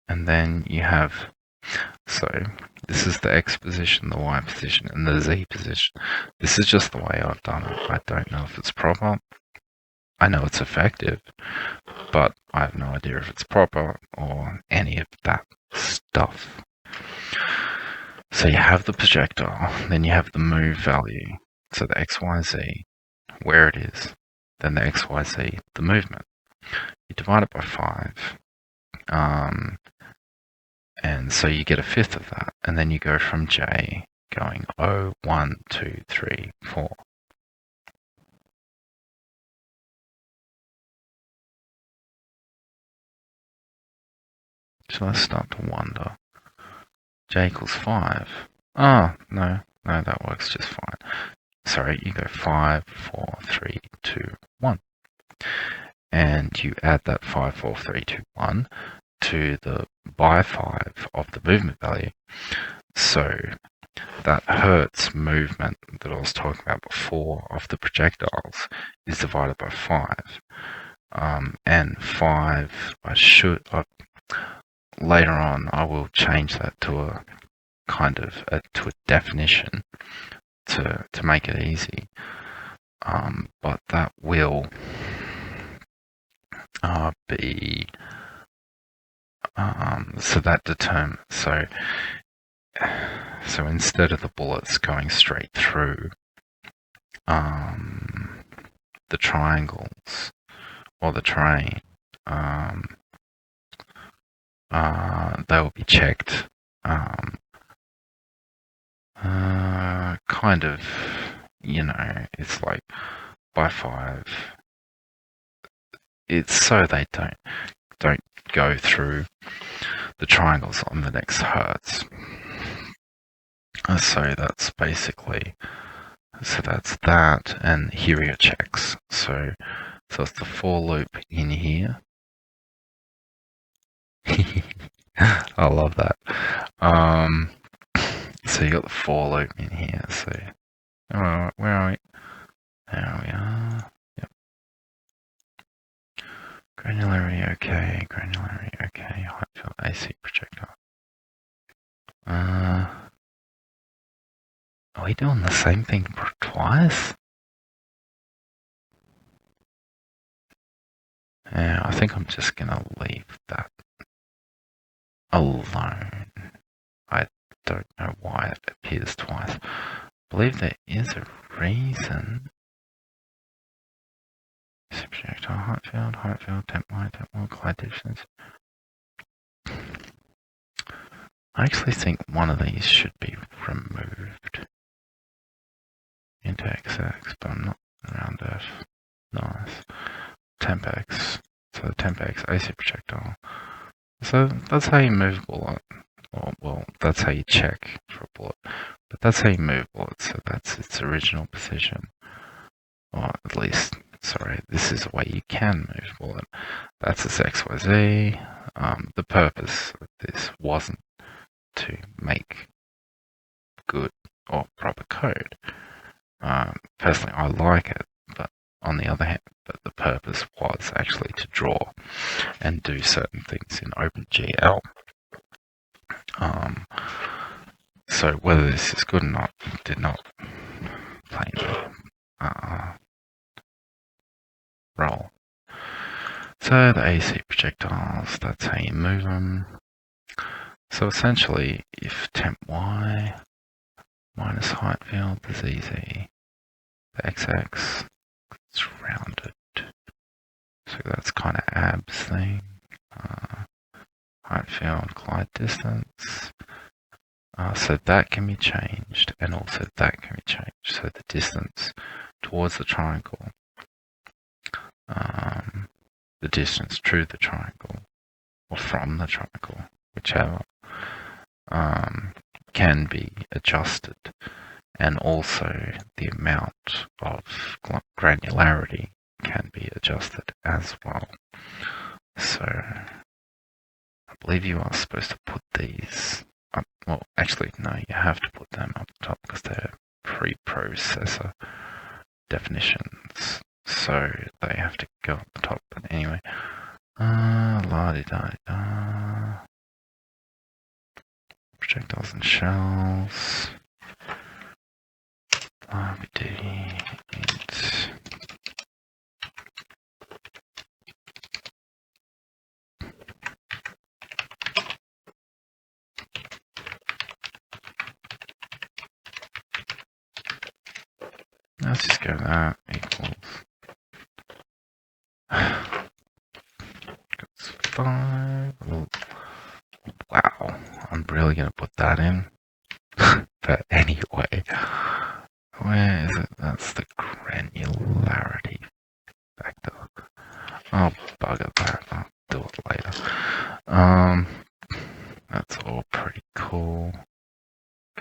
And then you have, so this is the X position, the Y position, and the Z position. This is just the way I've done it. I don't know if it's proper. I know it's effective, but I have no idea if it's proper or any of that stuff. So you have the projectile, then you have the move value. So the X, Y, Z, where it is, then the X, Y, Z, the movement. You divide it by 5. And so you get a fifth of that, and then you go from J, going 0, 1, 2, 3, 4. So I start to wonder. J equals 5. Oh, no, that works just fine. Sorry, you go 5, 4, 3, 2, 1. And you add that 5, 4, 3, 2, 1 to the by 5 of the movement value. So that Hertz movement that I was talking about before of the projectiles is divided by 5. And 5, later on I will change that to a kind of to a definition to make it easy. But that will be so that determines, so instead of the bullets going straight through the triangles or the terrain, they will be checked kind of, you know, it's like by 5. It's so they don't go through the triangles on the next hertz. So that's basically, so that's that, and here are your checks. So it's the for loop in here. I love that. So you got the for loop in here. So where are we? There we are. Yep. Granularity okay. Granularity okay. Heighfield AC projectile. Are we doing the same thing twice? Yeah, I think I'm just gonna leave that alone. I don't know why it appears twice. I believe there is a reason. Projectile Heighfield, temp Y, glide distance. I actually think one of these should be removed into XX, but I'm not around F. Nice. Temp X. So the temp X AC projectile. So that's how you move a bullet. Well, that's how you check for a bullet. But that's how you move bullets. So that's its original position. Or at least, sorry, this is the way you can move a bullet. That's its XYZ. The purpose of this wasn't to make good or proper code. Personally, I like it, but on the other hand, the purpose was actually to draw and do certain things in OpenGL. So whether this is good or not did not play any role. So the AC projectiles, that's how you move them. So essentially, if temp Y minus height field is easy, the XX, it's rounded. So that's kind of abs thing. Height field, glide distance. So that can be changed, and also that can be changed. So the distance towards the triangle, the distance to the triangle, or from the triangle, whichever, can be adjusted, and also the amount of granularity can be adjusted as well. So I believe you are supposed to put these up. Well, actually, no, you have to put them up top because they're preprocessor definitions. So they have to go up the top. But anyway, la-di-da-di-da. Projectiles and shells. RBD. Let's just go that equals. That's 5. Wow, I'm really gonna put that in. But anyway, where is it? That's the granularity factor. Oh, bugger that. I'll do it later. That's all pretty cool.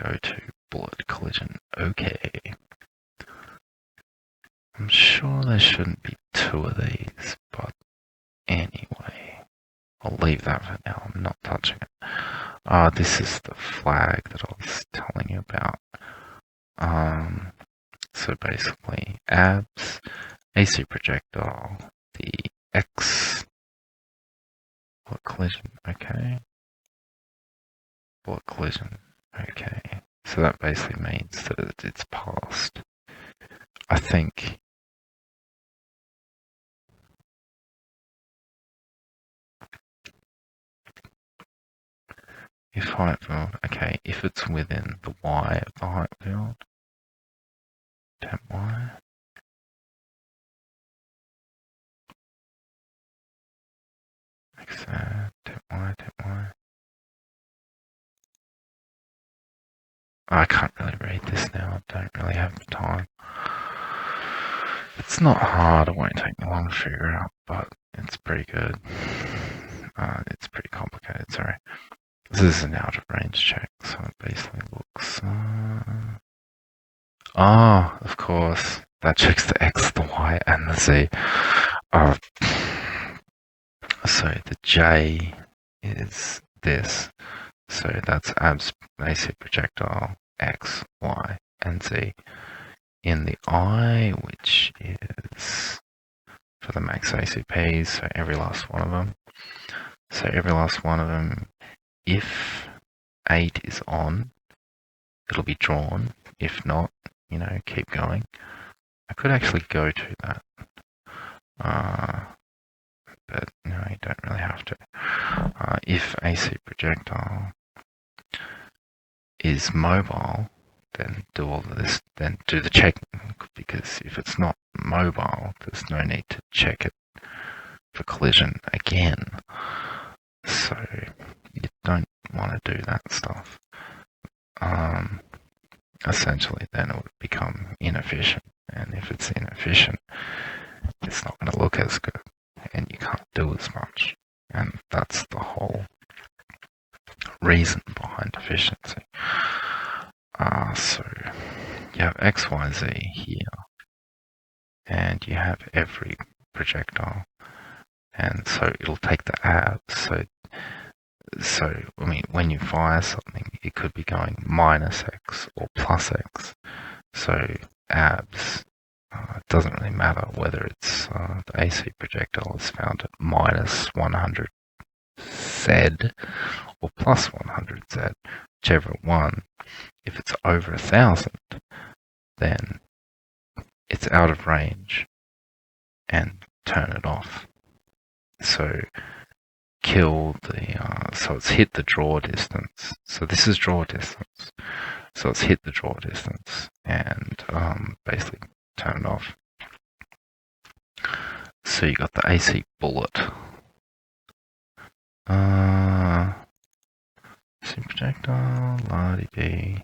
Go to bullet collision. Okay. I'm sure there shouldn't be 2 of these, but anyway, I'll leave that for now. I'm not touching it. This is the flag that I was telling you about. So basically, abs, AC projectile, the X, bullet collision, okay. Bullet collision, okay. So that basically means that it's passed. I think if Heighfield, okay, if it's within the Y of the Heighfield, temp Y. Temp Y, temp Y. I can't really read this now, I don't really have the time. It's not hard, it won't take me long to figure out, but it's pretty good. It's pretty complicated, sorry. This is an out of range check, so it basically looks... of course, that checks the X, the Y, and the Z. So the J is this. So that's abs AC projectile, X, Y, and Z. In the I, which is for the max ACPs, so every last one of them. So every last one of them, if 8 is on, it'll be drawn. If not, keep going. I could actually go to that. But no, you don't really have to. If AC projectile is mobile, then do all of this, then do the checking, because if it's not mobile, there's no need to check it for collision again. So you don't want to do that stuff. Essentially, then it would become inefficient, and if it's inefficient, it's not going to look as good, and you can't do as much. And that's the whole reason behind efficiency. So you have X, Y, Z here, and you have every projectile, and so it'll take the abs. So I mean, when you fire something, it could be going minus X or plus X. So abs, it doesn't really matter whether it's the AC projectile is found at minus 100 Z or plus 100 Z, whichever one. If it's over 1,000, then it's out of range and turn it off. So kill the, so it's hit the draw distance. So this is draw distance. So it's hit the draw distance and basically turn it off. So you got the AC bullet. AC projectile, la-di-di.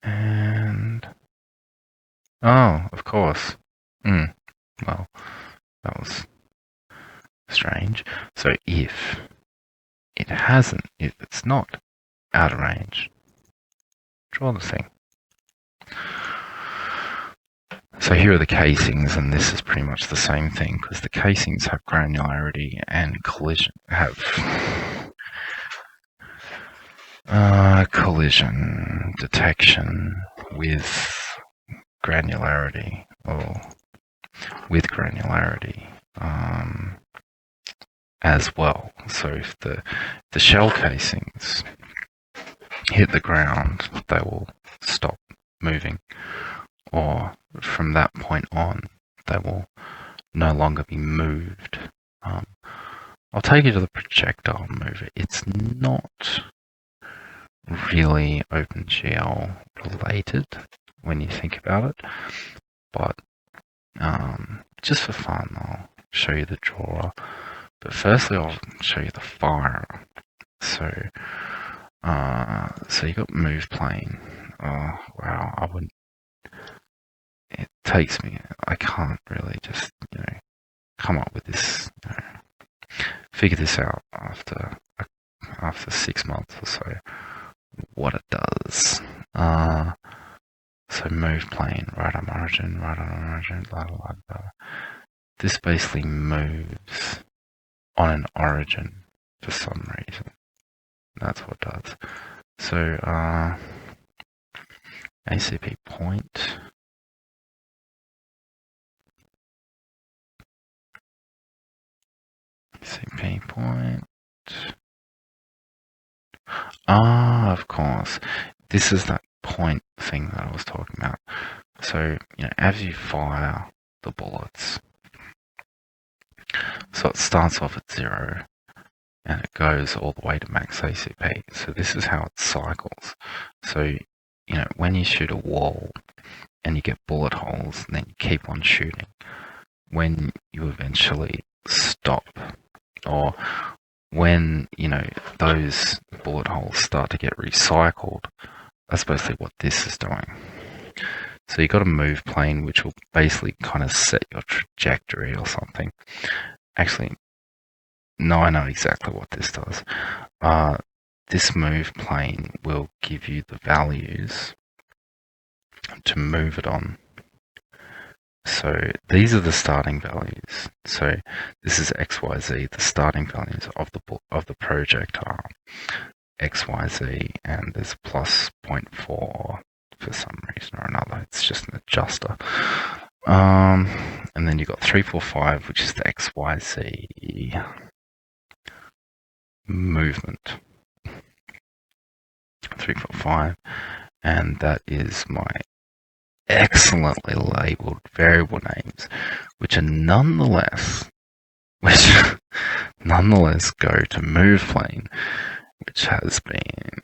And of course. Well, that was strange. So if it's not out of range, draw the thing. So here are the casings, and this is pretty much the same thing because the casings have granularity and collision collision detection with granularity, or with granularity as well. So if the shell casings hit the ground, they will stop moving, or from that point on, they will no longer be moved. I'll take you to the projectile mover. It's not really OpenGL related when you think about it, but just for fun, I'll show you the drawer. But firstly, I'll show you the fire. So you got move plane. Oh wow, I wouldn't. It takes me. I can't really just come up with this. Figure this out after 6 months or so. What it does. So move plane, right on origin, blah, blah, blah, blah. This basically moves on an origin for some reason. That's what it does. So ACP point. ACP point. Of course. This is that point thing that I was talking about. So, as you fire the bullets, so it starts off at 0 and it goes all the way to max ACP. So this is how it cycles. So, when you shoot a wall and you get bullet holes and then you keep on shooting, when you eventually stop, or when, those bullet holes start to get recycled, that's basically what this is doing. So you've got a move plane, which will basically kind of set your trajectory or something. Actually, no, I know exactly what this does. This move plane will give you the values to move it on. So these are the starting values. So this is XYZ, the starting values of the projectile. XYZ, and there's plus 0.4 for some reason or another. It's just an adjuster. And then you've got 345, which is the XYZ movement. 345, and that is my excellently labeled variable names, which nonetheless go to move plane, which has been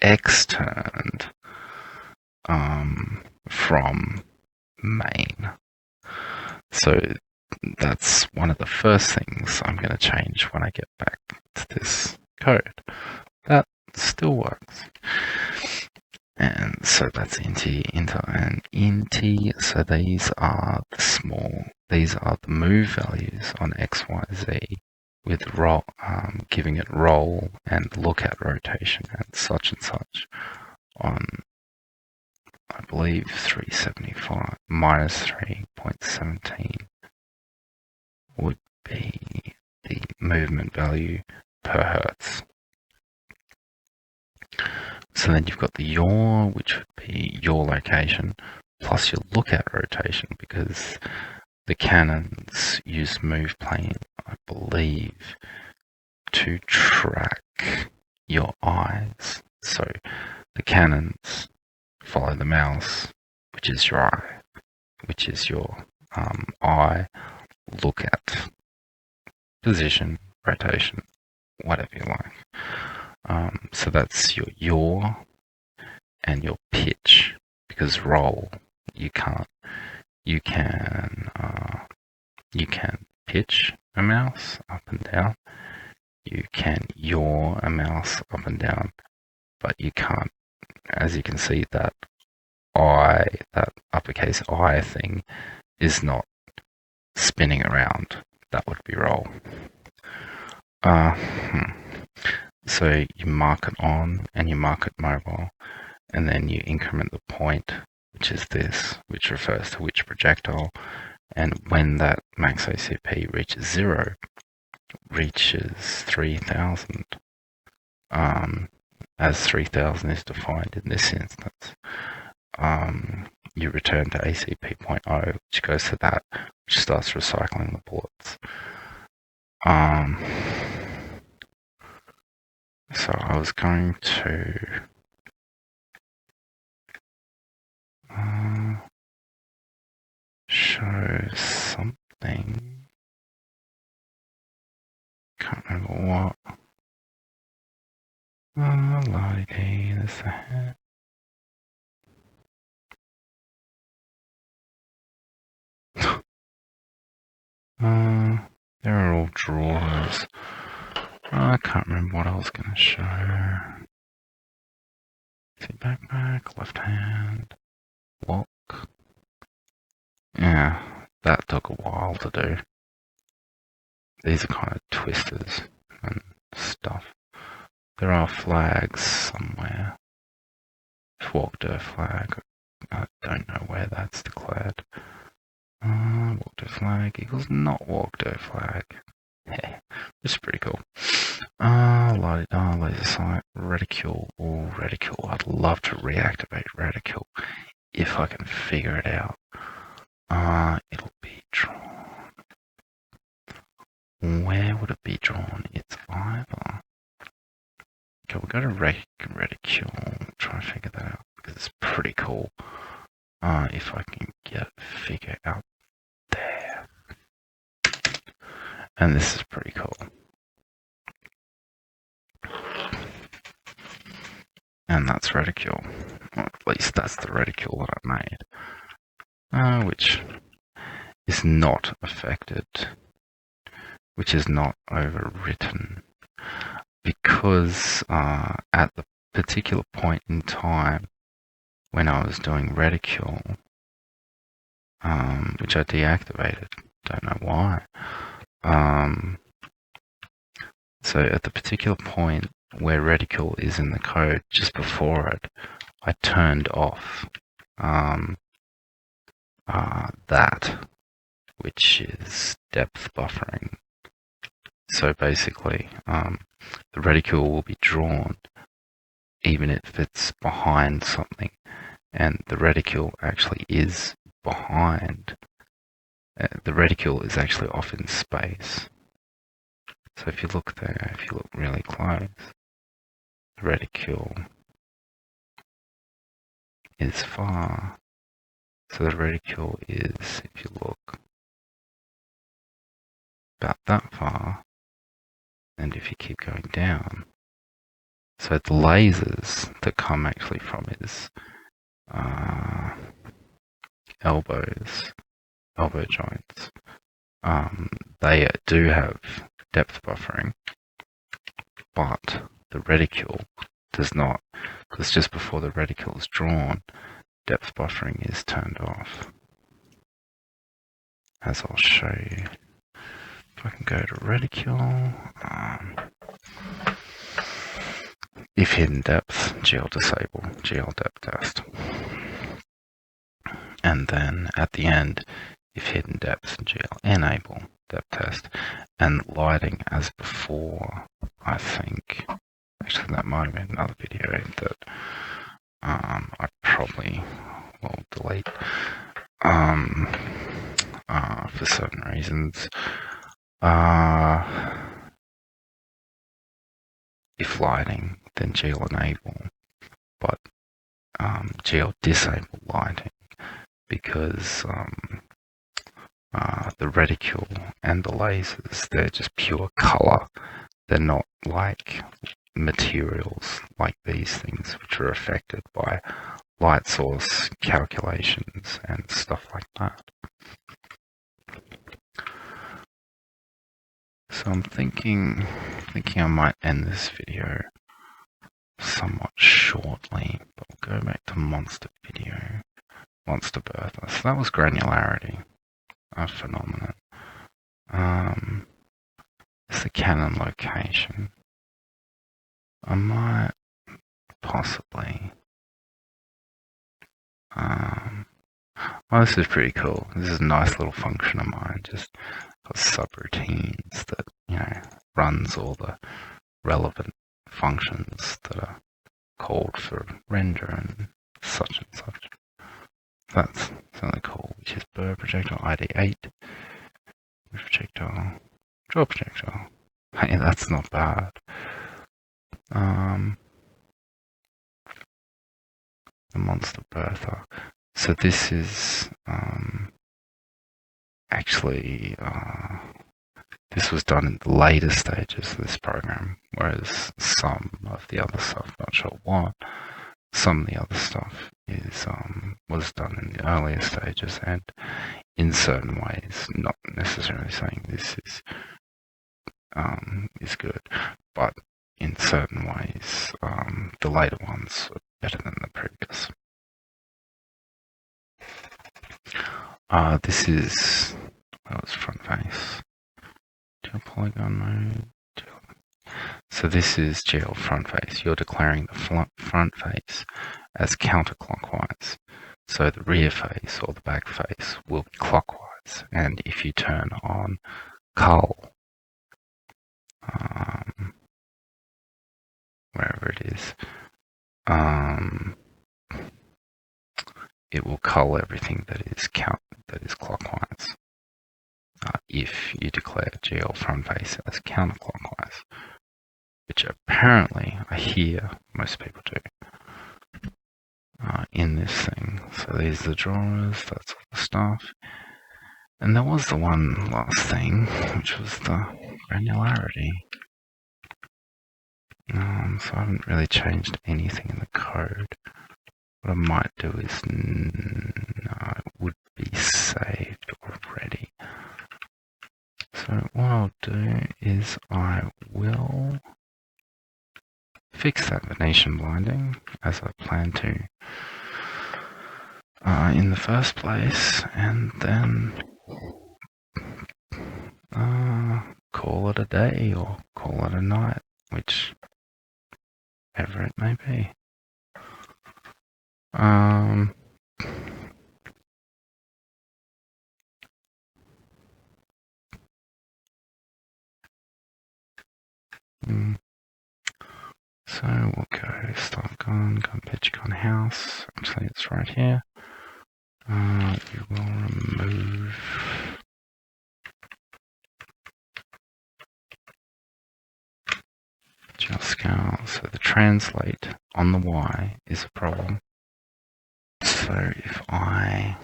externed from main. So that's one of the first things I'm going to change when I get back to this code. That still works. And so that's inti, inter, and inti. So these are the move values on XYZ with roll, giving it roll and look at rotation and such on, I believe, 375 minus 3.17 would be the movement value per hertz. So then you've got the yaw, which would be your location, plus your look at rotation, because the cannons use move plane, I believe, to track your eyes. So the cannons follow the mouse, which is your eye, which is your eye, look at, position, rotation, whatever you like. So that's your yaw and your pitch, because roll, you can pitch a mouse up and down, you can yaw a mouse up and down, but you can't, as you can see, that uppercase I thing is not spinning around. That would be roll. So you mark it on and you mark it mobile, and then you increment the point which is this, which refers to which projectile, and when that max ACP reaches 0, reaches 3000, as 3000 is defined in this instance, you return to ACP.0, which goes to that, which starts recycling the bullets. So I was going to show something. Can't remember what. La-di-dee, there's the head. There are all drawers. I can't remember what I was going to show. See, backpack, left hand, lock. Yeah, that took a while to do. These are kind of twisters and stuff. There are flags somewhere. Walked-o flag. I don't know where that's declared. Walked-o flag equals not walked-o flag. Which is pretty cool. La-di-da, laser sight, reticule. Oh, reticule. I'd love to reactivate reticule if I can figure it out. It'll be drawn. Where would it be drawn? It's either. Okay, we'll go to reticule. Try and figure that out because it's pretty cool. If I can figure out there. And this is pretty cool. And that's reticule. Or at least that's the reticule that I made. Which is not affected. Which is not overwritten. Because at the particular point in time when I was doing reticule, which I deactivated, don't know why. So at the particular point where reticule is in the code, just before it, I turned off that, which is depth buffering. So basically, the reticule will be drawn even if it's behind something, and the reticule actually is behind. The reticule is actually off in space. So if you look there, if you look really close, the reticule is far. So the reticule is, if you look, about that far. And if you keep going down, so the lasers that come actually from his elbow joints, they do have depth buffering, but the reticule does not, because just before the reticule is drawn, depth buffering is turned off, as I'll show you. If I can go to reticule, if hidden depth, GL disable, GL depth test. And then at the end, if hidden depth, GL enable, depth test. And lighting as before, I think, actually that might have been another video that I probably will delete for certain reasons. If lighting, then GL enable, but GL disable lighting, because the reticule and the lasers, they're just pure color. They're not like materials like these things, which are affected by light source calculations and stuff like that. So I'm thinking I might end this video somewhat shortly, but we'll go back to monster video, monster birther. So that was granularity, a phenomenon. It's the cannon location. I might possibly Oh, this is pretty cool. This is a nice little function of mine. Just got subroutines that, you know, runs all the relevant functions that are called for render and such. That's something cool, which is burr projectile ID 8. Projectile, draw projectile. Hey, that's not bad. The monster birther. So this is actually this was done in the later stages of this program, whereas some of the other stuff, not sure what, some of the other stuff is was done in the earlier stages, and in certain ways, not necessarily saying this is good, but in certain ways, the later ones are better than the previous. This is, well, it's front face. GL polygon mode. So this is GL front face. You're declaring the front face as counterclockwise. So the rear face or the back face will be clockwise. And if you turn on Cull, wherever it is, it will cull everything that is clockwise. If you declare GL front face as counterclockwise, which apparently I hear most people do in this thing. So these are the drawers, that's all the stuff. And there was the one last thing, which was the granularity. So I haven't really changed anything in the code. What I might do is, it would be saved already. So what I'll do is I will fix that Venetian blinding as I plan to in the first place, and then call it a day or call it a night, whichever it may be. So we'll go stuff gone, pitch gone house. Actually, it's right here. You will remove glScale. So the translate on the Y is a problem. So if I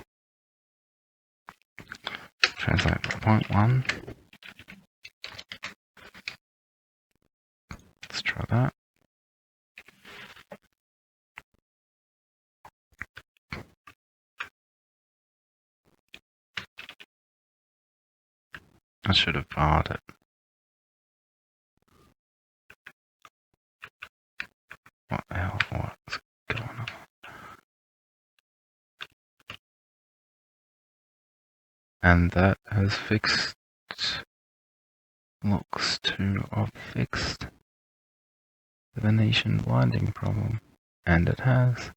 translate by 0.1, let's try that. I should have barred it. What the hell? What's going on? And that has fixed, looks to have fixed the Venetian blinding problem. And it has.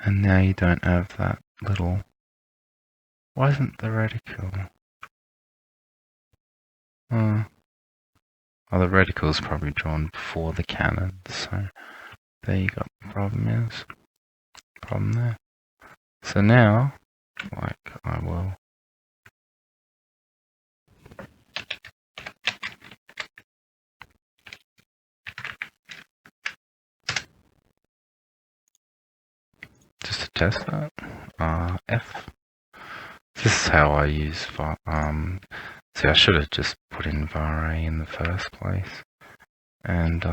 And now you don't have that little... Why isn't the reticle? Oh, the reticle is probably drawn before the cannon, so there you got the problem there. So now, like, I will just to test that, F. This is how I use, see, I should have just put in var in the first place. And,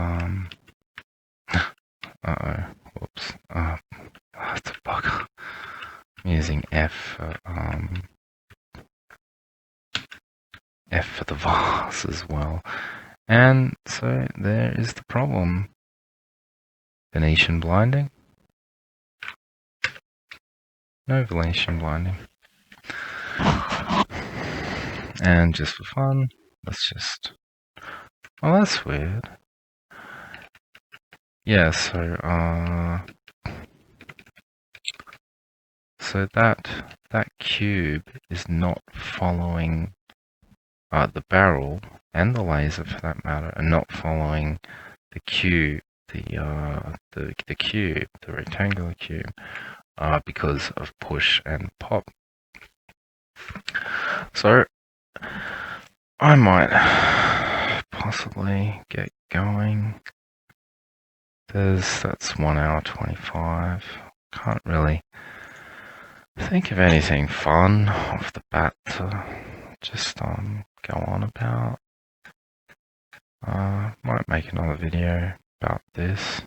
whoops, that's a bug. I'm using F for the vars as well. And so there is the problem. Venetian blinding. No Venetian blinding. And just for fun, let's just... Oh, that's weird. yeah, so that cube is not following the barrel and the laser, for that matter, are not following the cube, the cube, the rectangular cube, because of push and pop. So I might possibly get going. That's 1 hour 25. Can't really think of anything fun off the bat to just go on about. Might make another video about this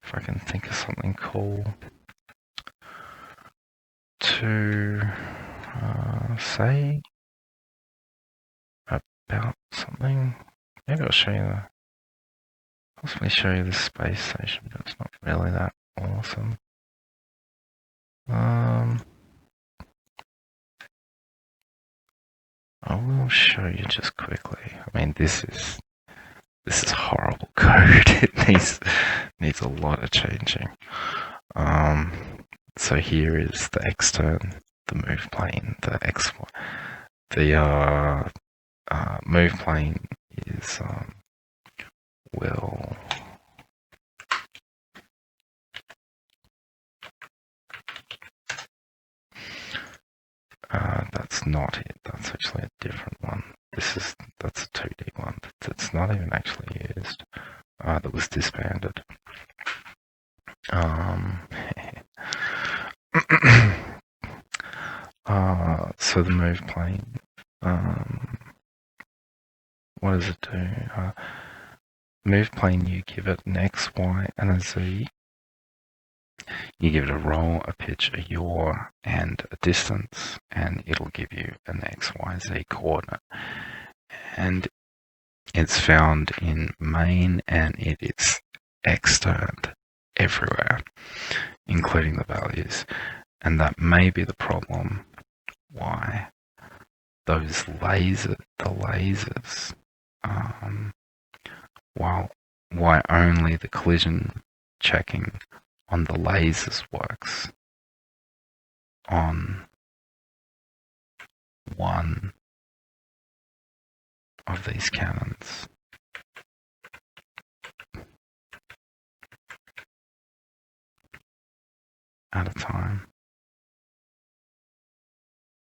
if I can think of something cool to say about something. Maybe I'll possibly show you the space station, but it's not really that awesome. I will show you just quickly. I mean, this is horrible code. It needs a lot of changing. So here is the extern, the move plane, the XY. The move plane is will that's not it. That's actually a different one. That's a 2D one. That's not even actually used. That was disbanded. So the move plane. What does it do? Move plane, you give it an X, Y, and a Z. You give it a roll, a pitch, a yaw, and a distance, and it'll give you an X, Y, Z coordinate. And it's found in main, and it is externed everywhere, including the values. And that may be the problem why those lasers, why only the collision checking on the lasers works on one of these cannons. At a time.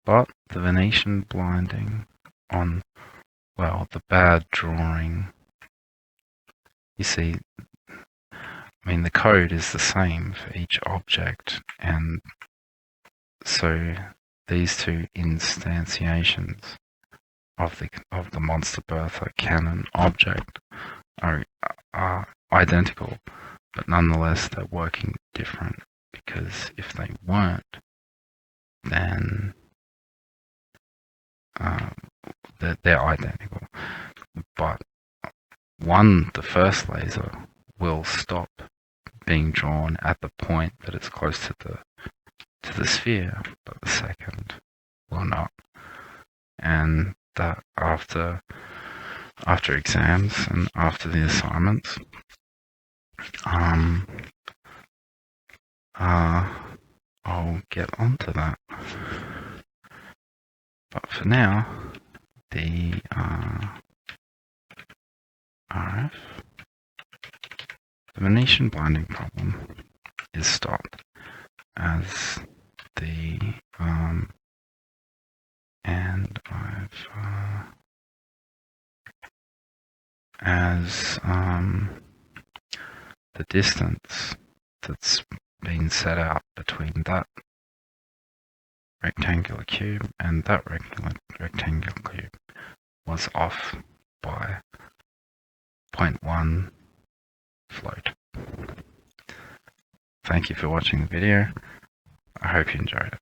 But the Venetian blinding on, well, the bad drawing, you see, I mean, the code is the same for each object, and so these two instantiations of the Monster Bertha cannon object are identical, but nonetheless they're working different, because if they weren't, then they're identical. But the first laser will stop being drawn at the point that it's close to the sphere, but the second will not. And that after exams and after the assignments, I'll get onto that. But for now, the RF, the Venetian blinding problem is stopped as the and I've as the distance that's been set out between that rectangular cube and that rectangular cube was off by 0.1 float. Thank you for watching the video. I hope you enjoyed it.